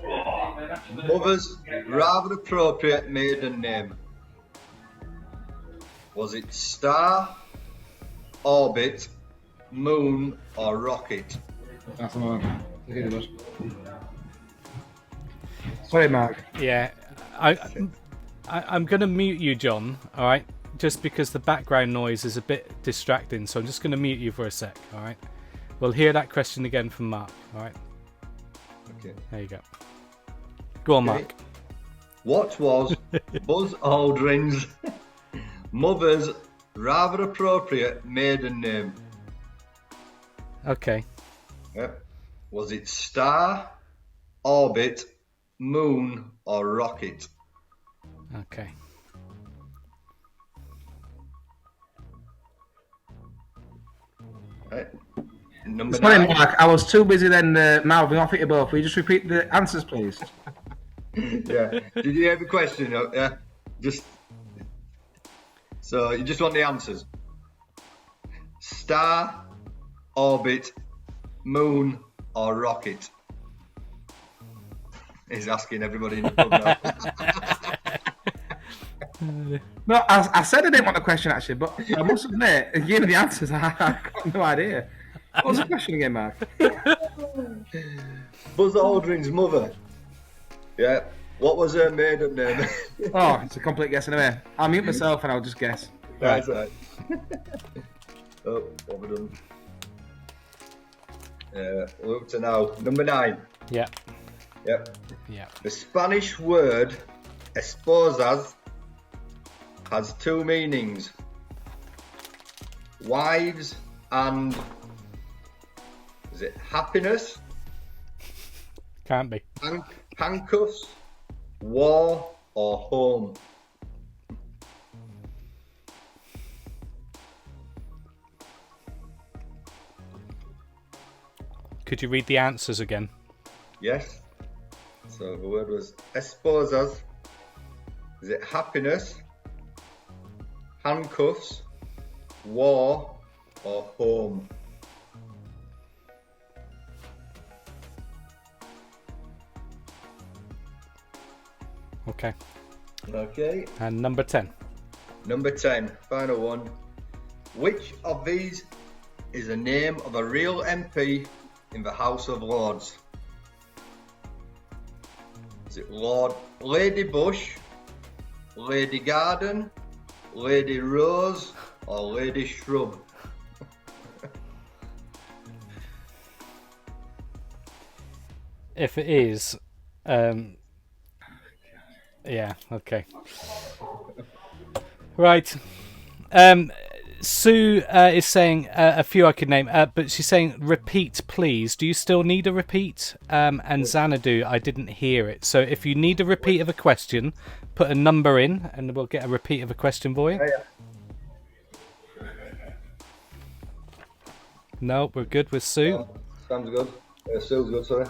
S2: mother's rather appropriate maiden name? Was it Star, Orbit, Moon, or Rocket?
S3: That's the one. Sorry, Mark.
S1: Yeah. I'm going to mute you, John. All right. Just because the background noise is a bit distracting, so I'm just going to mute you for a sec. All right. We'll hear that question again from Mark. All right.
S2: Okay.
S1: There you go. Go on, Mark.
S2: What was Buzz Aldrin's mother's rather appropriate maiden name?
S1: Okay.
S2: Yep. Was it Star, Orbit, Moon, or Rocket?
S1: Okay.
S2: Right. Number
S3: Sorry,
S2: 9.
S3: Mark. I was too busy then mouthing off at you both. Will you just repeat the answers, please?
S2: Yeah. Did you hear the question? Yeah. Just. So you just want the answers. Star, Orbit, Moon, or Rocket? He's asking everybody in the pub now.
S3: No, I said I didn't want the question actually, but I must admit, giving the answers, I got no idea. What was the question again, Mark?
S2: Buzz Aldrin's mother. Yeah. What was her maiden name?
S3: Oh, it's a complete guess anyway. I'll mute myself and I'll just guess.
S2: That's right. Oh, what have we done? We're up to now. Number 9.
S1: Yeah.
S2: Yep.
S1: Yeah.
S2: The Spanish word esposas has 2 meanings. Wives and... Is it happiness?
S1: Can't be.
S2: Handcuffs? War or home?
S1: Could you read the answers again?
S2: Yes. So the word was esposas. Is it happiness, handcuffs, war, or home?
S1: Okay.
S2: Okay.
S1: And number 10.
S2: Number 10, final one. Which of these is the name of a real MP in the House of Lords? Is it Lady Bush, Lady Garden, Lady Rose, or Lady Shrub?
S1: If it is, yeah, okay. Right. Sue is saying a few I could name, but she's saying repeat, please. Do you still need a repeat? And Xanadu, I didn't hear it. So if you need a repeat of a question, put a number in, and we'll get a repeat of a question for you. No, we're good with Sue.
S2: Sounds good. Sue's good, sorry.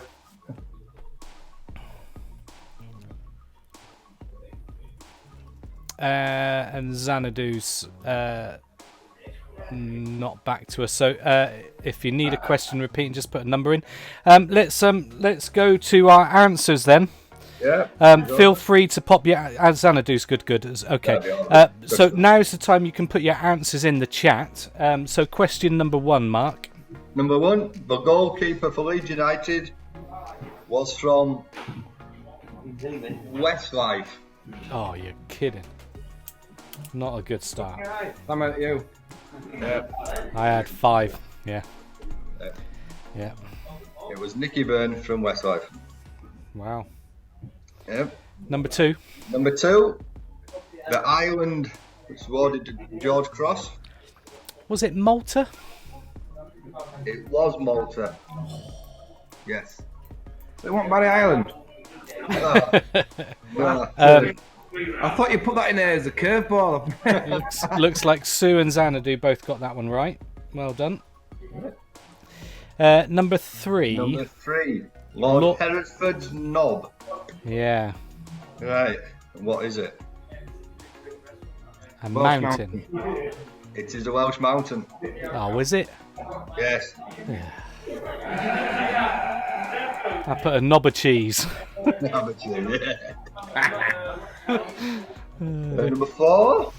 S1: And Xanadu's not back to us. So if you need a question repeating, just put a number in. Let's go to our answers then.
S2: Yeah.
S1: Feel free to pop your Xanadu's good. Okay. So now's the time you can put your answers in the chat. So question number 1, Mark.
S2: Number 1, the goalkeeper for Leeds United was from Westlife.
S1: Oh, you're kidding. Not a good start.
S3: I'm at you.
S1: I had 5. Yeah. Yeah.
S2: It was Nicky Byrne from Westlife.
S1: Wow.
S2: Yep.
S1: Number 2.
S2: Number 2, the island which was awarded to George Cross.
S1: Was it Malta?
S2: It was Malta. Yes.
S3: They want Barry Island.
S2: No.
S3: I thought you put that in there as a curveball.
S1: Looks like Sue and
S2: Xanadu
S1: both got that one right. Well done. Number 3.
S2: Number 3, Lord Hereford's Knob.
S1: Yeah.
S2: Right. And what is it?
S1: A mountain.
S2: It is a Welsh mountain.
S1: Oh, is it?
S2: Yes.
S1: I put a knob of cheese.
S2: Number 4,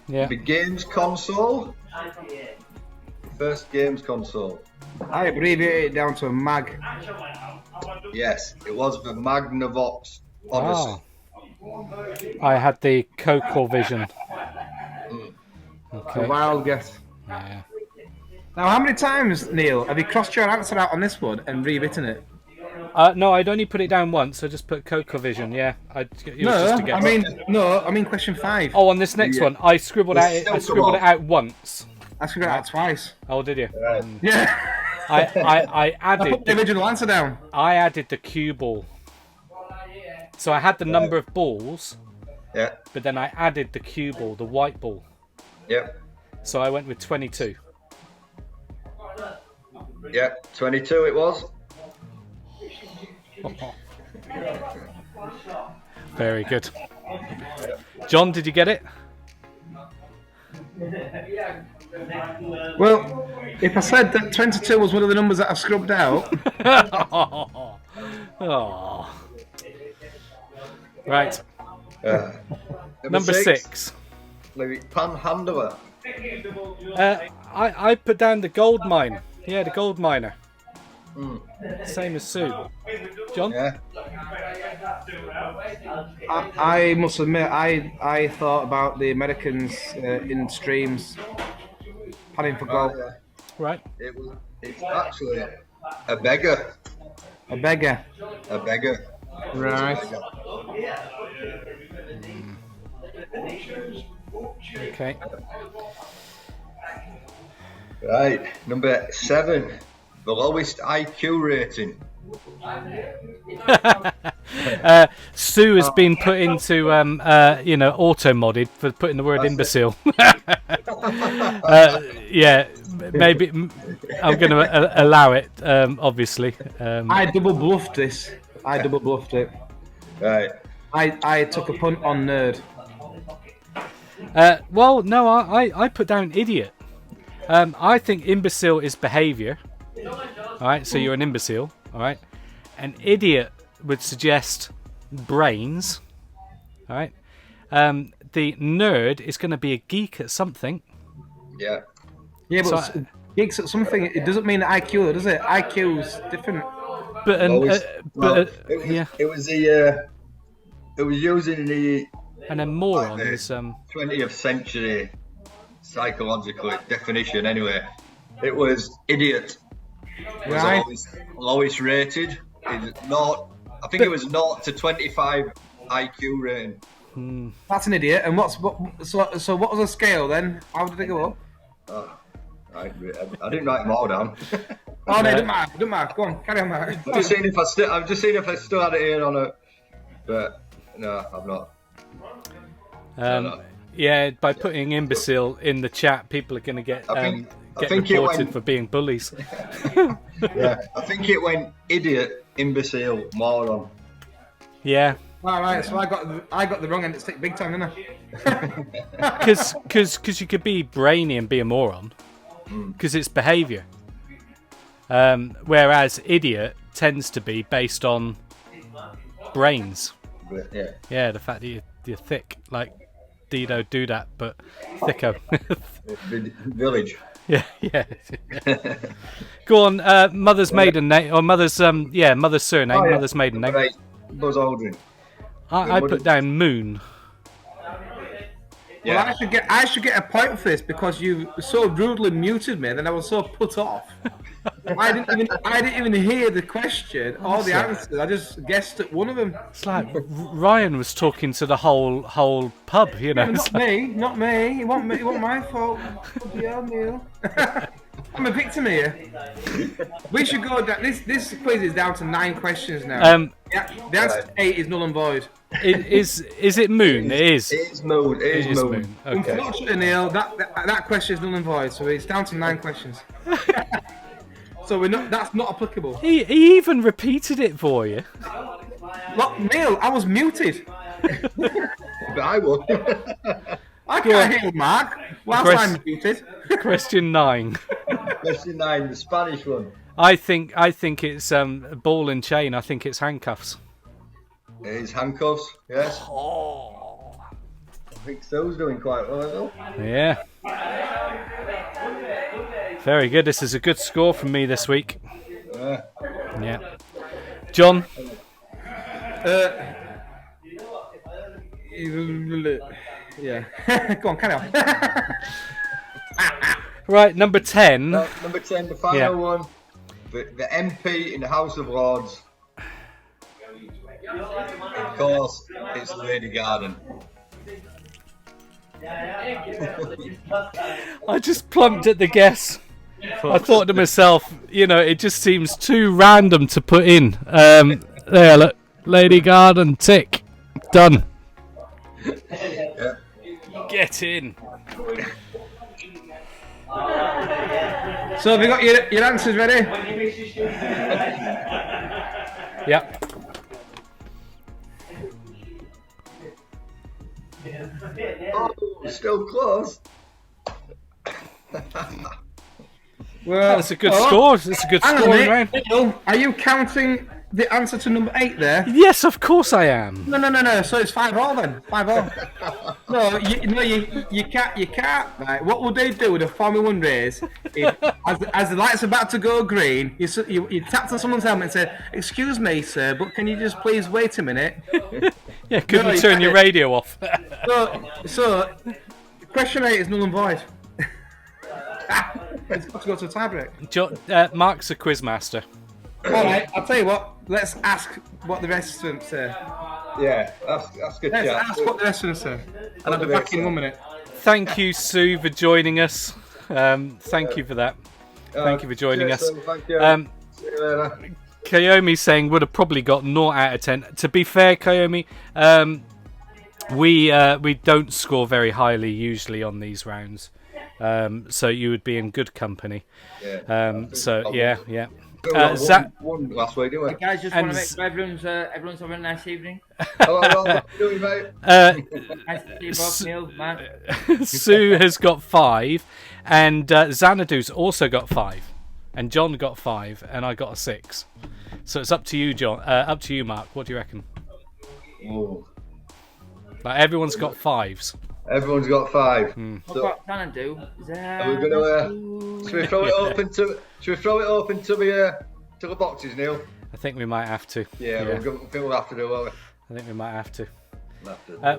S1: Yeah.
S2: the games console. First games console.
S3: I abbreviated it down to a mag.
S2: Yes, it was the Magnavox Odyssey.
S1: Oh. I had the CocoVision.
S3: A
S1: Okay.
S3: wild guess.
S1: Yeah.
S3: Now, how many times, Neil, have you crossed your answer out on this one and rewritten it?
S1: No, I'd only put it down once. I just put CocoVision. Yeah.
S3: I mean question 5.
S1: Oh, on this next one, I scribbled it out once.
S3: I scribbled it out twice.
S1: Oh, did you?
S2: Right.
S3: Yeah.
S1: I
S3: I
S1: added
S3: put the original answer down.
S1: I added the cue ball. So I had the number of balls,
S2: Yeah.
S1: but then I added the cue ball, the white ball.
S2: Yep.
S1: So I went with 22.
S2: Yep. 22 it was.
S1: Very good. John, did you get it?
S3: Well, if I said that 22 was one of the numbers that I scrubbed out,
S1: Oh. Right. Number
S2: Number
S1: 6.
S2: Maybe Panhandler.
S1: I put down the gold mine. Yeah, the gold miner. Same as Sue. John?
S2: Yeah.
S3: I must admit, I thought about the Americans in streams panning for gold.
S2: Yeah.
S1: Right.
S2: It's actually a beggar.
S3: A beggar.
S2: A beggar.
S3: Right.
S1: Okay.
S2: Right. Number 7. The lowest IQ rating.
S1: Sue has been put into auto modded for putting the word imbecile. Yeah, maybe I'm going to allow it. Obviously,
S3: I double bluffed this. I double bluffed it.
S2: Right.
S3: I took a punt on nerd.
S1: well, no, I put down idiot. I think imbecile is behaviour. All right, so you're an imbecile. All right, an idiot would suggest brains. All right, the nerd is going to be a geek at something.
S2: Yeah.
S3: Yeah, but
S1: So-
S3: geeks at something. It doesn't mean IQ, does it? IQ's different.
S1: But
S2: Lowest-
S1: but
S2: it was,
S1: yeah.
S2: It was using the
S1: And then moron
S2: Like the
S1: is
S2: 20th century psychological definition. Anyway, it was idiot. It was
S3: Right.
S2: lowest rated. Is not. I think it was 0 to 25 IQ rating.
S3: That's an idiot. And so what was the scale then? How did it go up?
S2: Oh, I didn't write them all down.
S3: Oh no, don't matter. Go on, carry on, Mark.
S2: I've just seen if I still had it here on it, but no, I've not.
S1: yeah. By putting imbecile in the chat, people are going to get
S2: I think it
S1: reported
S2: went-
S1: for being bullies.
S2: Yeah, I think it went idiot, imbecile, moron.
S1: Yeah,
S3: All right, so I got the wrong end of the stick big time, didn't I?
S1: because you could be brainy and be a moron, because it's behaviour. Whereas idiot tends to be based on brains.
S2: But yeah,
S1: Yeah, the fact that you're thick, like Dido do that, but thicker.
S2: village.
S1: yeah. Go on, mother's maiden name, or mother's mother's surname,
S2: Oh, yeah.
S1: mother's maiden name.
S2: Right, Buzz Aldrin.
S1: I put down Moon.
S3: Well,
S2: Yeah,
S3: I should get a point for this because you so rudely muted me, and then I was so put off. I didn't even hear the question or the answer. I just guessed at one of them.
S1: It's like Ryan was talking to the whole pub, you know. It's
S3: Not me. It wasn't my fault. Yeah, Neil. I'm a victim here. We should go down. This quiz is down to 9 questions now. Yeah, the answer to 8 is null and void.
S1: Is it Moon? It is.
S2: it is Moon. It
S1: It
S2: is
S1: is
S2: Moon.
S1: Moon. Okay.
S3: Unfortunately, Neil, that question is null and void. So it's down to 9 questions. So that's not applicable.
S1: He even repeated it for you.
S3: Look, Neil, I was muted.
S2: But I would.
S3: I can't hear Mark whilst
S1: Chris-
S3: I'm muted.
S1: Question 9.
S2: Question 9, the Spanish one.
S1: I think it's ball and chain. I think it's handcuffs.
S2: It is handcuffs. Yes. I think Phil's doing quite well.
S1: Yeah. Very good. This is a good score from me this week. Yeah. John.
S3: Yeah. Go on, carry on.
S1: Right, number 10.
S2: Number 10, the final
S1: Yeah.
S2: one. The MP in the House of Lords. Of course, it's Lady Garden.
S1: I just plumped at the guess. I thought to myself, it just seems too random to put in. There, look. Lady Garden, tick. Done.
S2: Yeah.
S1: Get in.
S3: So have you got your answers ready?
S1: Yep.
S2: Oh, still close.
S3: Well,
S1: That's a good score. It's a good
S3: hang on a
S1: scoring
S3: minute.
S1: round.
S3: Neil, are you counting the answer to number 8 there?
S1: Yes, of course I am.
S3: No. So it's 5-all then. 5-all. No, you can't. Right. What would they do with a Formula 1 race? If, as the lights are about to go green, you tap on someone's helmet and say, "Excuse me, sir, but can you just please wait a minute?"
S1: Yeah, couldn't
S3: No,
S1: you
S3: you
S1: turn your
S3: can't.
S1: radio off?
S3: So question 8 is null and void. It's got to go to a tiebreak.
S1: Mark's a quizmaster.
S3: All right, I'll tell you what. Let's ask what the rest of them say.
S2: Yeah, that's good.
S3: Let's
S2: Yeah.
S3: ask what the rest of them say. And I'll be back in 1 minute.
S1: Thank you, Sue, for joining us. Thank you for that. Thank you for joining
S2: cheers,
S1: us.
S2: Phil, thank you. See you later.
S1: Kayomi saying would have probably got 0 out of 10. To be fair, Kayomi, we don't score very highly usually on these rounds. So you would be in good company.
S2: Yeah.
S1: Yeah.
S2: One last week, didn't we?
S5: Guys, just
S1: And
S5: want to make sure everyone's having a nice evening.
S2: Hello, how you doing, mate?
S5: Nice to see you both, Neil, Mark.
S1: Sue has got 5, and Xanadu's also got 5, and John got 5, and I got a 6. So it's up to you, John. Up to you, Mark. What do you reckon?
S2: Oh,
S1: Like everyone's got 5s.
S2: everyone's got 5.
S5: What
S2: So,
S5: about Xanadu?
S2: are we gonna? Should we throw it open to? Should we throw it open to the boxes, Neil?
S1: I think we might have to.
S2: Yeah. I think we'll have to do, won't we?
S1: I think we might have to.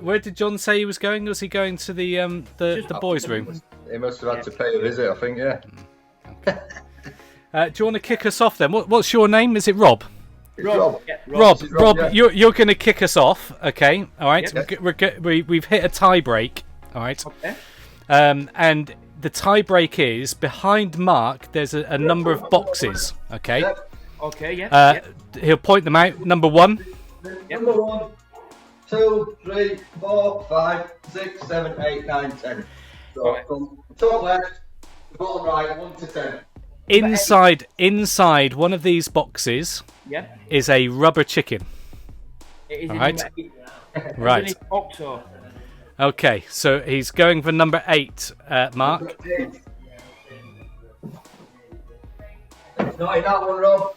S1: Where did John say he was going? Was he going to the boys' room?
S2: He must have had to pay a visit, I think, yeah.
S1: Do you want to kick us off then? What's your name? Is it Rob?
S2: Rob.
S5: Yeah.
S1: Rob,
S2: yeah.
S1: you're going to kick us off, okay? All right.
S2: Yep.
S1: We've hit a tie break, all right?
S5: Okay.
S1: And the tie break is behind Mark. There's a number of boxes, okay?
S2: Yep.
S5: Okay, yeah.
S1: He'll point them out. Number 1.
S2: Number 1, 2, 3, 4, 5, 6, 7, 8, 9, 10. So from top left to bottom right, 1 to 10.
S1: Inside one of these boxes
S5: Yeah.
S1: is a rubber chicken.
S5: It is
S1: All
S5: in
S1: right.
S5: number 8.
S1: Right.
S5: Is it in box or?
S1: Okay, so he's going for number 8, Mark.
S2: It's not in that one, Rob.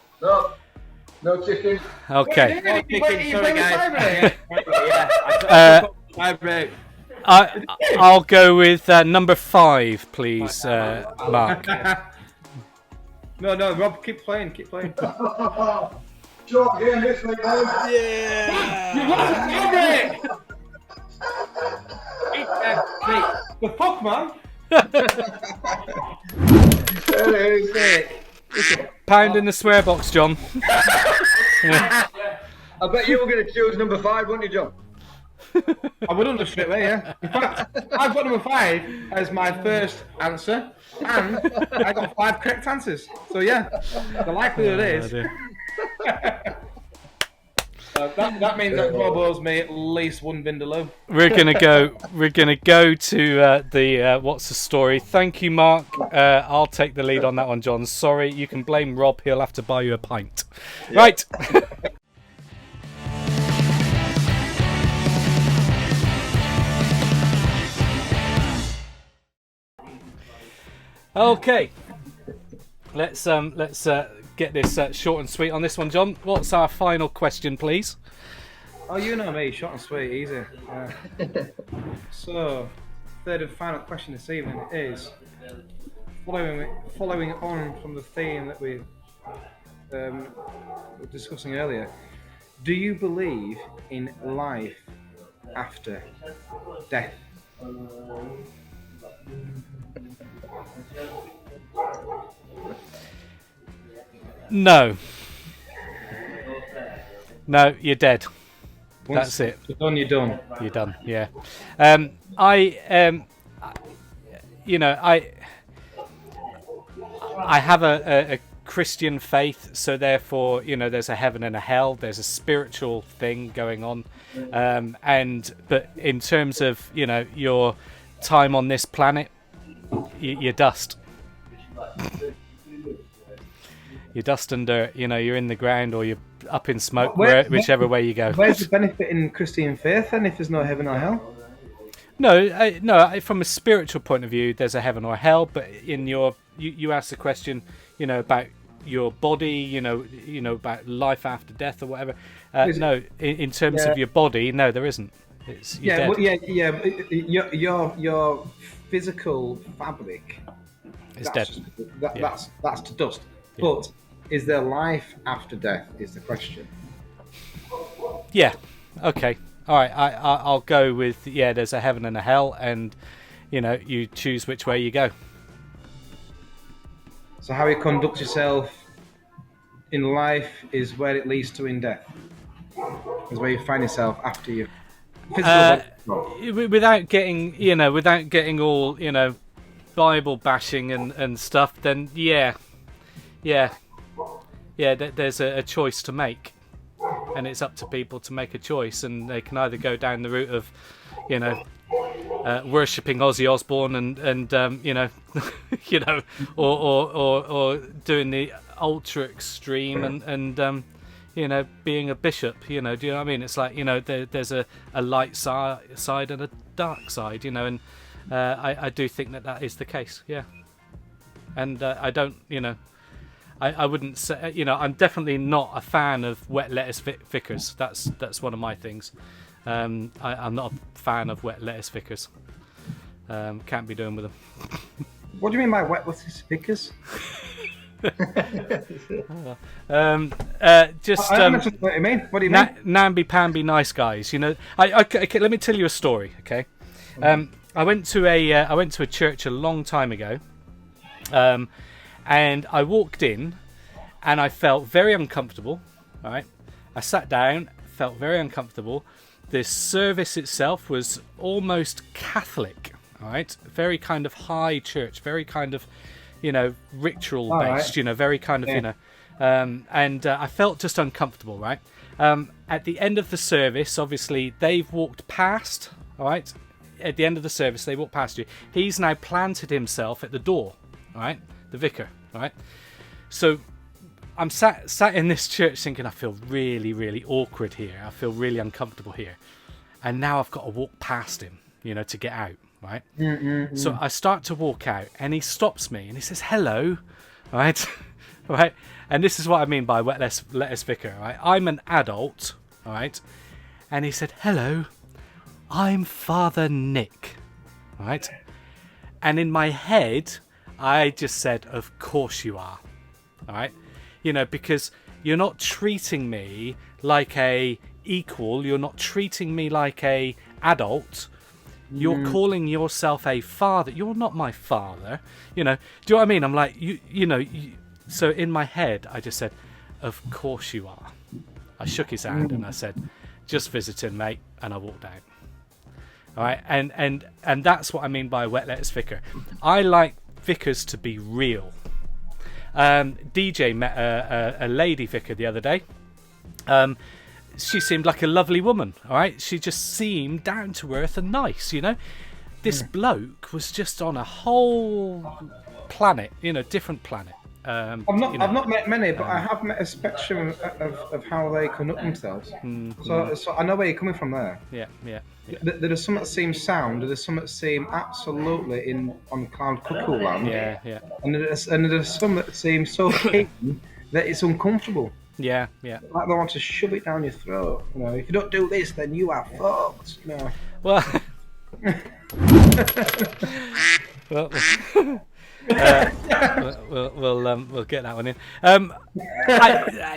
S2: No chicken.
S1: Okay.
S5: Oh, chicken, sorry guys. Yeah.
S1: I'll go with number 5, please, Mark.
S3: No, Rob, keep playing.
S2: Short game this week, boys.
S3: The fuck, man?
S1: Pound in the swear box, John.
S2: I bet you were going to choose number 5, weren't you, John?
S3: I would have straight away, yeah. In fact, I've got number 5 as my first answer, and I got 5 correct answers. So yeah, the likelihood is that means that Rob owes me at least 1 vindaloo.
S1: We're gonna go to the what's the story. Thank you, Mark. I'll take the lead on that one, John. Sorry, you can blame Rob. He'll have to buy you a pint. Yeah. Right. Okay. Let's get this short and sweet on this one, John. What's our final question, please?
S3: Oh, you know me, short and sweet, easy. So, third and final question this evening is following on from the theme that we were discussing earlier. Do you believe in life after death?
S1: No, you're dead.
S3: Once
S1: That's it.
S3: You're done, you're done.
S1: You're done. Yeah. I have a Christian faith, so therefore, there's a heaven and a hell. There's a spiritual thing going on, but in terms of your time on this planet, you're dust. You're dust under, you're in the ground or you're up in smoke, whichever way you go.
S3: Where's the benefit in Christian faith then if there's no heaven or hell?
S1: No. From a spiritual point of view, there's a heaven or hell. But in you asked the question, about your body, about life after death or whatever. No, in terms of your body, no, there isn't. You're dead.
S3: Your physical fabric
S1: is dead.
S3: That's to dust. Yeah. But is there life after death? Is the question.
S1: Yeah. Okay. All right. I'll go with there's a heaven and a hell, and you choose which way you go.
S3: So how you conduct yourself in life is where it leads to in death. Is where you find yourself after you.
S1: Without getting all Bible bashing and stuff, then there's a choice to make, and it's up to people to make a choice, and they can either go down the route of worshipping Ozzy Osbourne and or doing the ultra extreme and being a bishop. Do you know what I mean? It's like there's a light side and a dark side, and I do think that is the case. Yeah. And I don't, I wouldn't say, I'm definitely not a fan of wet lettuce vicars. That's one of my things. I'm not a fan of wet lettuce vicars. Can't be doing with them.
S3: What do you mean by wet lettuce vicars?
S1: Just
S3: I understand what you mean. What do you mean?
S1: namby-pamby nice guys. You know, okay, let me tell you a story. Okay, I went to a church a long time ago, and I walked in, and I felt very uncomfortable. All right, I sat down, felt very uncomfortable. The service itself was almost Catholic. All right, very kind of high church, very kind of, ritual based.
S3: Right.
S1: Very kind of, and I felt just uncomfortable. Right. At the end of the service, obviously they've walked past. All right. At the end of the service, they walked past you. He's now planted himself at the door. All right, the vicar. All right. So I'm sat in this church thinking, I feel really, really awkward here. I feel really uncomfortable here, and now I've got to walk past him, to get out. Right. So I start to walk out, and he stops me, and he says, "Hello," right, right. And this is what I mean by let's vicar. Right. I'm an adult, all right, and he said, "Hello, I'm Father Nick," right. And in my head, I just said, "Of course you are," all right. Because you're not treating me like a equal. You're not treating me like a adult. You're calling yourself a father. You're not my father. Do you know what I mean? I'm like, so in my head, I just said, "Of course you are." I shook his hand and I said, "Just visiting, mate," and I walked out. All right, and that's what I mean by wet lettuce vicar. I like vicars to be real. DJ met a lady vicar the other day. She seemed like a lovely woman, all right? She just seemed down to earth and nice, This bloke was just on a whole planet, different planet.
S3: I've not met many, but I have met a spectrum of how they conduct themselves. So I know where you're coming from there.
S1: Yeah.
S3: There is some that seem sound, there's some that seem absolutely on cloud cuckoo land.
S1: Yeah.
S3: And there's some that seem so keen that it's uncomfortable.
S1: Yeah.
S3: Like they want to shove it down your throat. If you don't do this, then you are fucked.
S1: Well, we'll get that one in.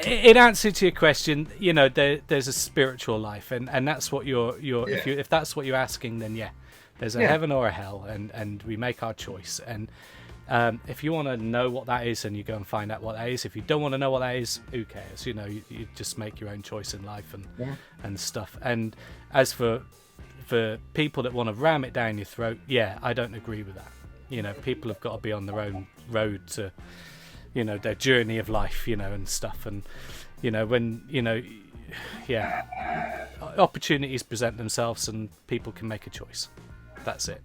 S1: In answer to your question, there's a spiritual life, and that's what you're. If that's what you're asking, then yeah, there's a heaven or a hell, and we make our choice. And if you want to know what that is, then you go and find out what that is. If you don't want to know what that is, who cares? You just make your own choice in life and stuff. And as for people that want to ram it down your throat, yeah, I don't agree with that. People have got to be on their own road to, their journey of life, and stuff. And, when, opportunities present themselves and people can make a choice. That's it.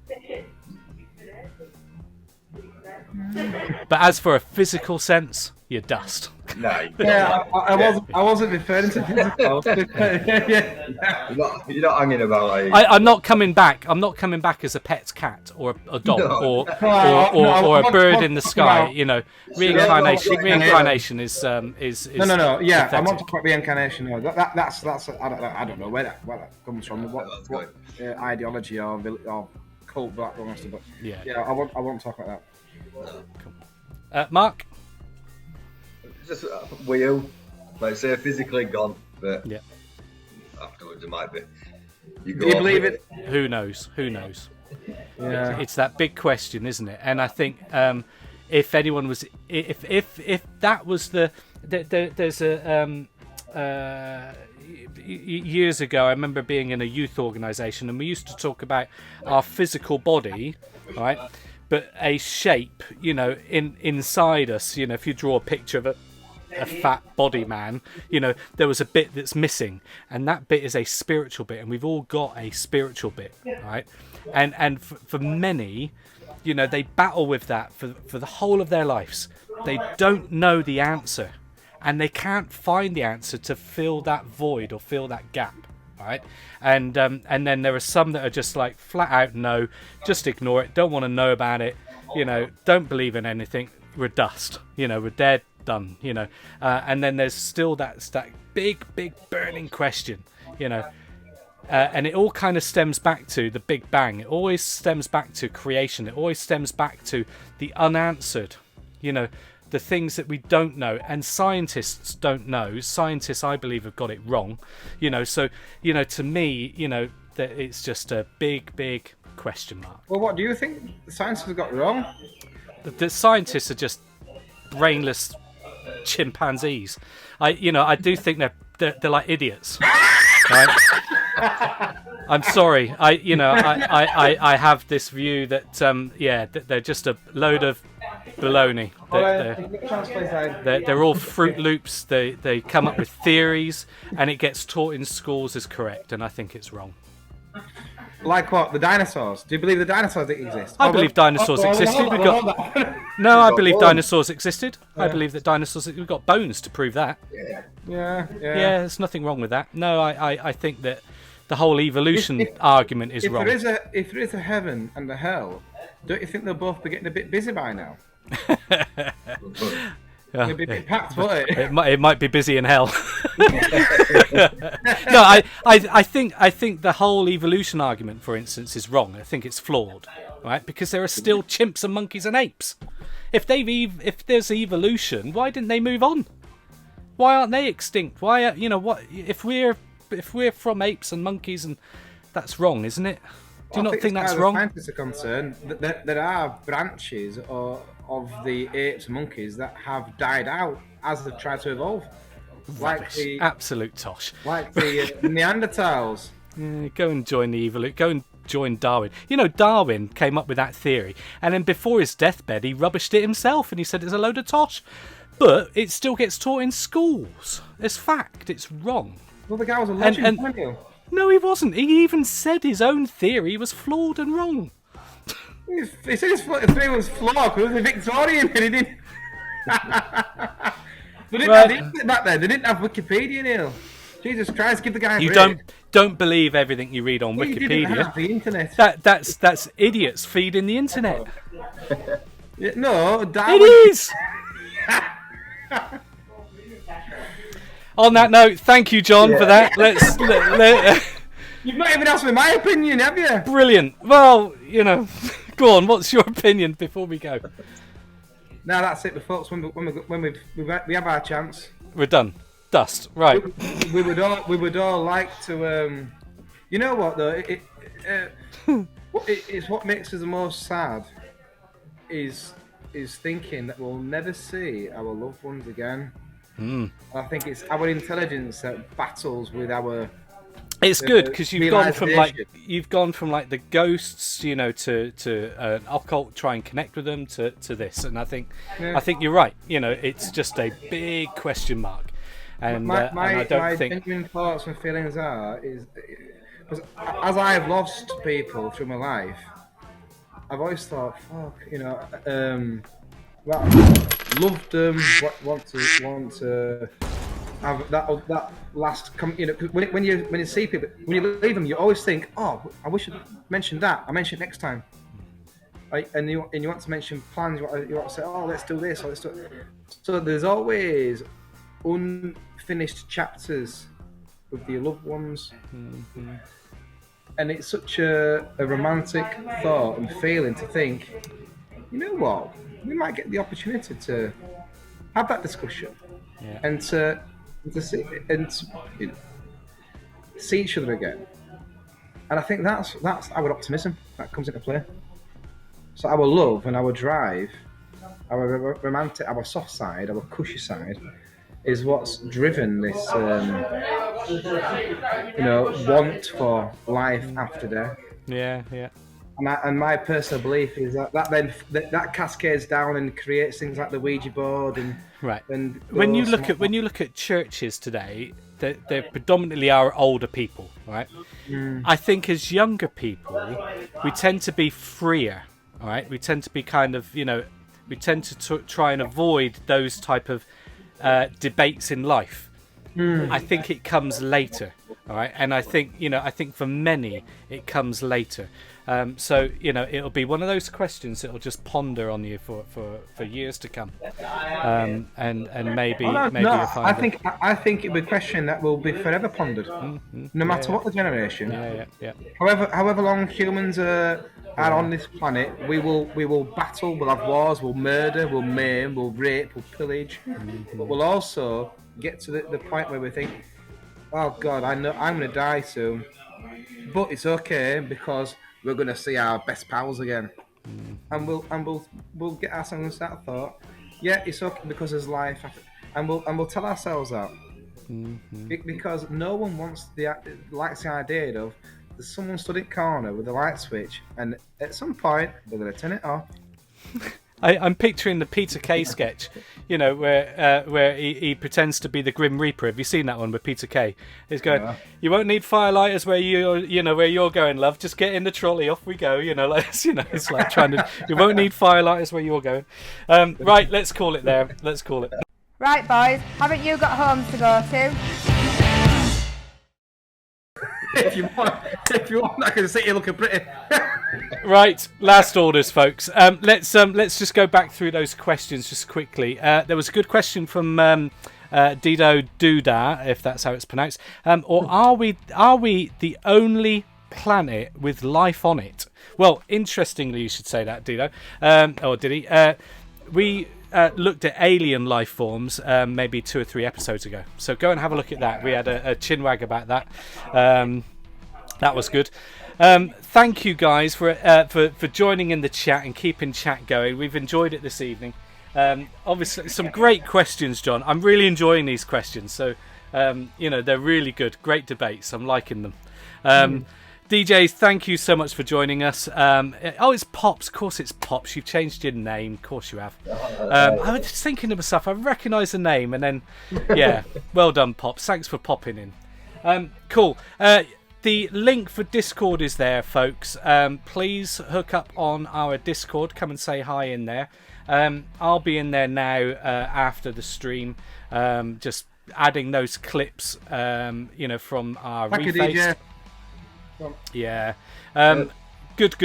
S1: But as for a physical sense, you're dust.
S2: No.
S3: Yeah, I wasn't referring to physical.
S2: You're not hanging about.
S1: I'm not coming back. I'm not coming back as a pet cat or a dog or a bird in the sky. Reincarnation is
S3: No. Yeah,
S1: pathetic.
S3: I want to talk about reincarnation. No, that's I don't know where that comes from. What ideology or cult black but yeah, I won't talk about that.
S1: Cool. Mark?
S2: Just you, like say physically gone, but
S1: yeah,
S2: afterwards it might be.
S3: Do you believe it?
S1: Who knows?
S3: Yeah.
S1: It's that big question, isn't it? And I think if anyone was, if that was there's a years ago, I remember being in a youth organisation, and we used to talk about our physical body, right? But a shape, inside us, if you draw a picture of a fat body man, there was a bit that's missing, and that bit is a spiritual bit, and we've all got a spiritual bit, right? And for many, they battle with that for the whole of their lives. They don't know the answer, and they can't find the answer to fill that void or fill that gap. Right, and then there are some that are just like flat out no, just ignore it, don't want to know about it, don't believe in anything, we're dust, we're dead, done, and then there's still that big burning question, and it all kind of stems back to the Big Bang. It always stems back to creation. It always stems back to the unanswered, the things that we don't know, and scientists don't know. Scientists, I believe, have got it wrong. So to me, that it's just a big question mark.
S3: Well, what do you think the scientists have got wrong?
S1: The scientists are just brainless chimpanzees. I do think they're like idiots. Right? I'm sorry. I have this view that that they're just a load of baloney. They're all Fruit Loops. They come up with theories, and it gets taught in schools as correct, and I think it's wrong.
S3: Like what? The dinosaurs? Do you believe the dinosaurs that exist?
S1: I believe dinosaurs existed. I believe dinosaurs existed. I believe that dinosaurs. We've got bones to prove that.
S3: Yeah.
S1: There's nothing wrong with that. No, I think that the whole evolution argument is wrong.
S3: If there is a heaven and a hell, don't you think they'll both be getting a bit busy by now? It'd be a bit packed, wouldn't it?
S1: It might be busy in hell. No, I think the whole evolution argument, for instance, is wrong. I think it's flawed, right? Because there are still chimps and monkeys and apes. If there's evolution, why didn't they move on? Why aren't they extinct? Why what if we're from apes and monkeys, and that's wrong, isn't it? Do you not think that's wrong?
S3: As scientists are concerned, there are branches of the apes and monkeys that have died out as they've tried to evolve.
S1: Absolute tosh.
S3: Like the Neanderthals.
S1: Go and join the evolution. Go and join Darwin. Darwin came up with that theory, and then before his deathbed, he rubbished it himself, and he said it's a load of tosh. But it still gets taught in schools. It's fact. It's wrong.
S3: Well, the guy was a legend, wasn't he?
S1: No, he wasn't. He even said his own theory was flawed and wrong.
S3: He said his theory was flawed because it was a Victorian and he didn't... They didn't have the internet back then. They didn't have Wikipedia, Neil. Jesus Christ, give the guy a break.
S1: Don't believe everything you read on Wikipedia.
S3: He didn't have the internet.
S1: That's idiots feeding the internet.
S3: No,
S1: Darwin... It is! On that note, thank you, John, for that.
S3: You've not even asked me my opinion, have you?
S1: Brilliant. Well, go on. What's your opinion before we go?
S3: No, that's it, folks. When we have our chance,
S1: we're done. Dust. Right.
S3: We would all like to. You know what though? It's what makes us the most sad. Is thinking that we'll never see our loved ones again. I think it's our intelligence that battles with our.
S1: It's good because you've gone from the ghosts, to an occult, try and connect with them to this, and I think you're right. It's just a big question mark, and I don't think. My genuine
S3: thoughts and feelings is as I've lost people through my life, I've always thought, fuck, loved them, want to have that last when you see people, when you leave them, you always think, oh, I wish I'd mentioned that. I'll mention it next time. Right? And you want to mention plans. You want to say, oh, let's do this or let's do it. So there's always unfinished chapters with your loved ones. Mm-hmm. And it's such a romantic thought and feeling to think, you know what, we might get the opportunity to have that discussion and to see each other again. And I think that's our optimism that comes into play. So our love and our drive, our romantic, our soft side, our cushy side, is what's driven this, want for life after death.
S1: Yeah.
S3: And my personal belief is that cascades down and creates things like the Ouija board and
S1: right. And when you look at churches today, they predominantly are older people, right? I think as younger people, we tend to be freer, all right? We tend to be kind of, we tend to try and avoid those type of debates in life. I think it comes later, all right? And I think for many it comes later. So it'll be one of those questions that'll just ponder on you for years to come, and maybe you'll find
S3: I think it'll be a question that will be forever pondered, no matter what the generation.
S1: Yeah.
S3: However long humans are are on this planet, we will battle, we'll have wars, we'll murder, we'll maim, we'll rape, we'll pillage, but we'll also get to the point where we think, oh God, I know I'm going to die soon, but it's okay because we're going to see our best pals again, and we'll get ourselves that thought. Yeah, it's okay because there's life, and we'll tell ourselves that. Because no one likes the idea of there's someone stood in the corner with a light switch, and at some point they're going to turn it off.
S1: I'm picturing the Peter Kay sketch, you know, where he pretends to be the Grim Reaper. Have you seen that one with Peter Kay? He's going, "You won't need firelighters where you're going, love. Just get in the trolley, off we go." You know, like, it's like trying to. You won't need firelighters where you're going. Right, let's call it there. Let's call it.
S4: Right, boys, haven't you got homes to go to?
S3: If you want, I can sit here looking pretty.
S1: Right, last orders, folks. Let's just go back through those questions just quickly. There was a good question from Dido Duda, if that's how it's pronounced. Or are we the only planet with life on it? Well, interestingly, you should say that, Dido. Or did he? We looked at alien life forms maybe 2 or 3 episodes ago. So go and have a look at that. We had a chinwag about that. That was good. Thank you guys for joining in the chat and keeping chat going. We've enjoyed it this evening. Obviously, some great questions, John. I'm really enjoying these questions. So, they're really good. Great debates. I'm liking them. DJs, thank you so much for joining us. It's Pops. Of course it's Pops. You've changed your name. Of course you have. I was just thinking to myself, I recognise the name, and then, yeah, well done, Pops. Thanks for popping in. Cool. The link for Discord is there, folks. Please hook up on our Discord. Come and say hi in there. I'll be in there now after the stream, just adding those clips, from our refaced. Yeah. Good.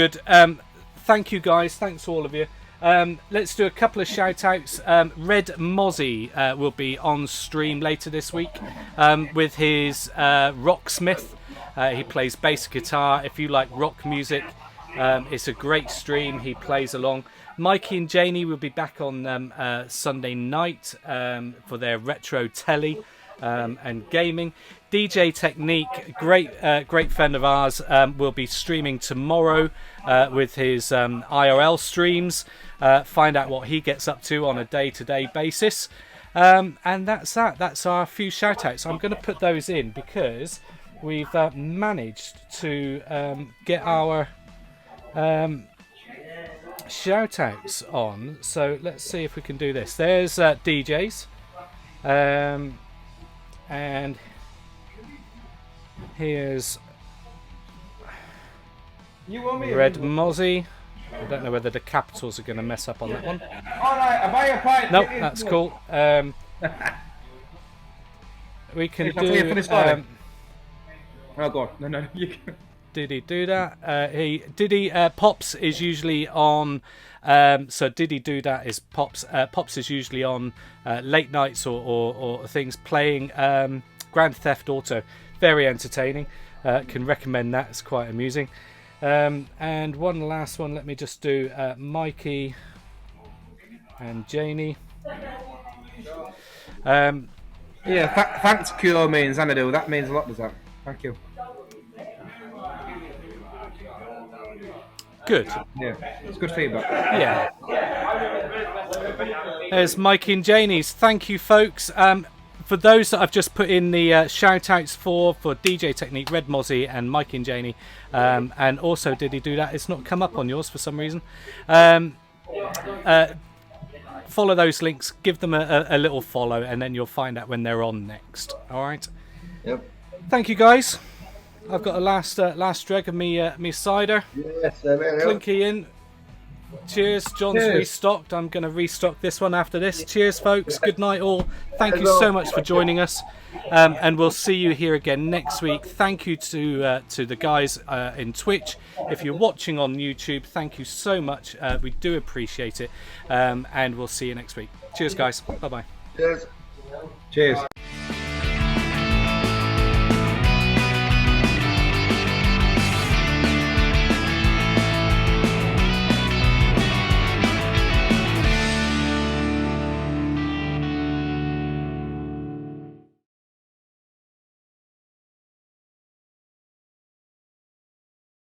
S1: Thank you, guys. Thanks all of you. Let's do a couple of shout outs. Red Mozzie will be on stream later this week with his Rocksmith. He plays bass guitar. If you like rock music, it's a great stream. He plays along. Mikey and Janie will be back on Sunday night for their retro telly and gaming. DJ Technique, great friend of ours, will be streaming tomorrow with his IRL streams. Find out what he gets up to on a day-to-day basis. And that's that. That's our few shout-outs. I'm going to put those in because we've managed to get our shout-outs on. So let's see if we can do this. There's DJs. And here's Red Mozzie. I don't know whether the capitals are going to mess up on that one.
S5: Alright, I'll buy a pint.
S1: Nope, that's cool. We can do...
S3: oh, go on. No, you can.
S1: Did he do that? Pops is usually on... so Did he do that is Pops. Pops is usually on late nights or things playing Grand Theft Auto. Very entertaining. Can recommend that. It's quite amusing. And one last one. Let me just do Mikey and Janie.
S3: Thanks, Kilo means Xanadu. That means a lot, does that? Thank you.
S1: Good.
S3: Yeah, it's good feedback.
S1: Yeah. There's Mikey and Janie's. Thank you, folks. For those that I've just put in the shout-outs for DJ Technique, Red Mozzie and Mikey and Janie, and also Did he do that? It's not come up on yours for some reason. Follow those links, give them a little follow, and then you'll find out when they're on next. All right.
S2: Yep.
S1: Thank you, guys. I've got a last drag of me cider.
S2: Yes,
S1: Clinky in. Cheers. John's restocked. I'm going to restock this one after this. Cheers, folks. Good night, all. Thank you so much for joining us, and we'll see you here again next week. Thank you to the guys in Twitch. If you're watching on YouTube, thank you so much. We do appreciate it, and we'll see you next week. Cheers, guys. Bye bye.
S2: Cheers.
S3: Cheers.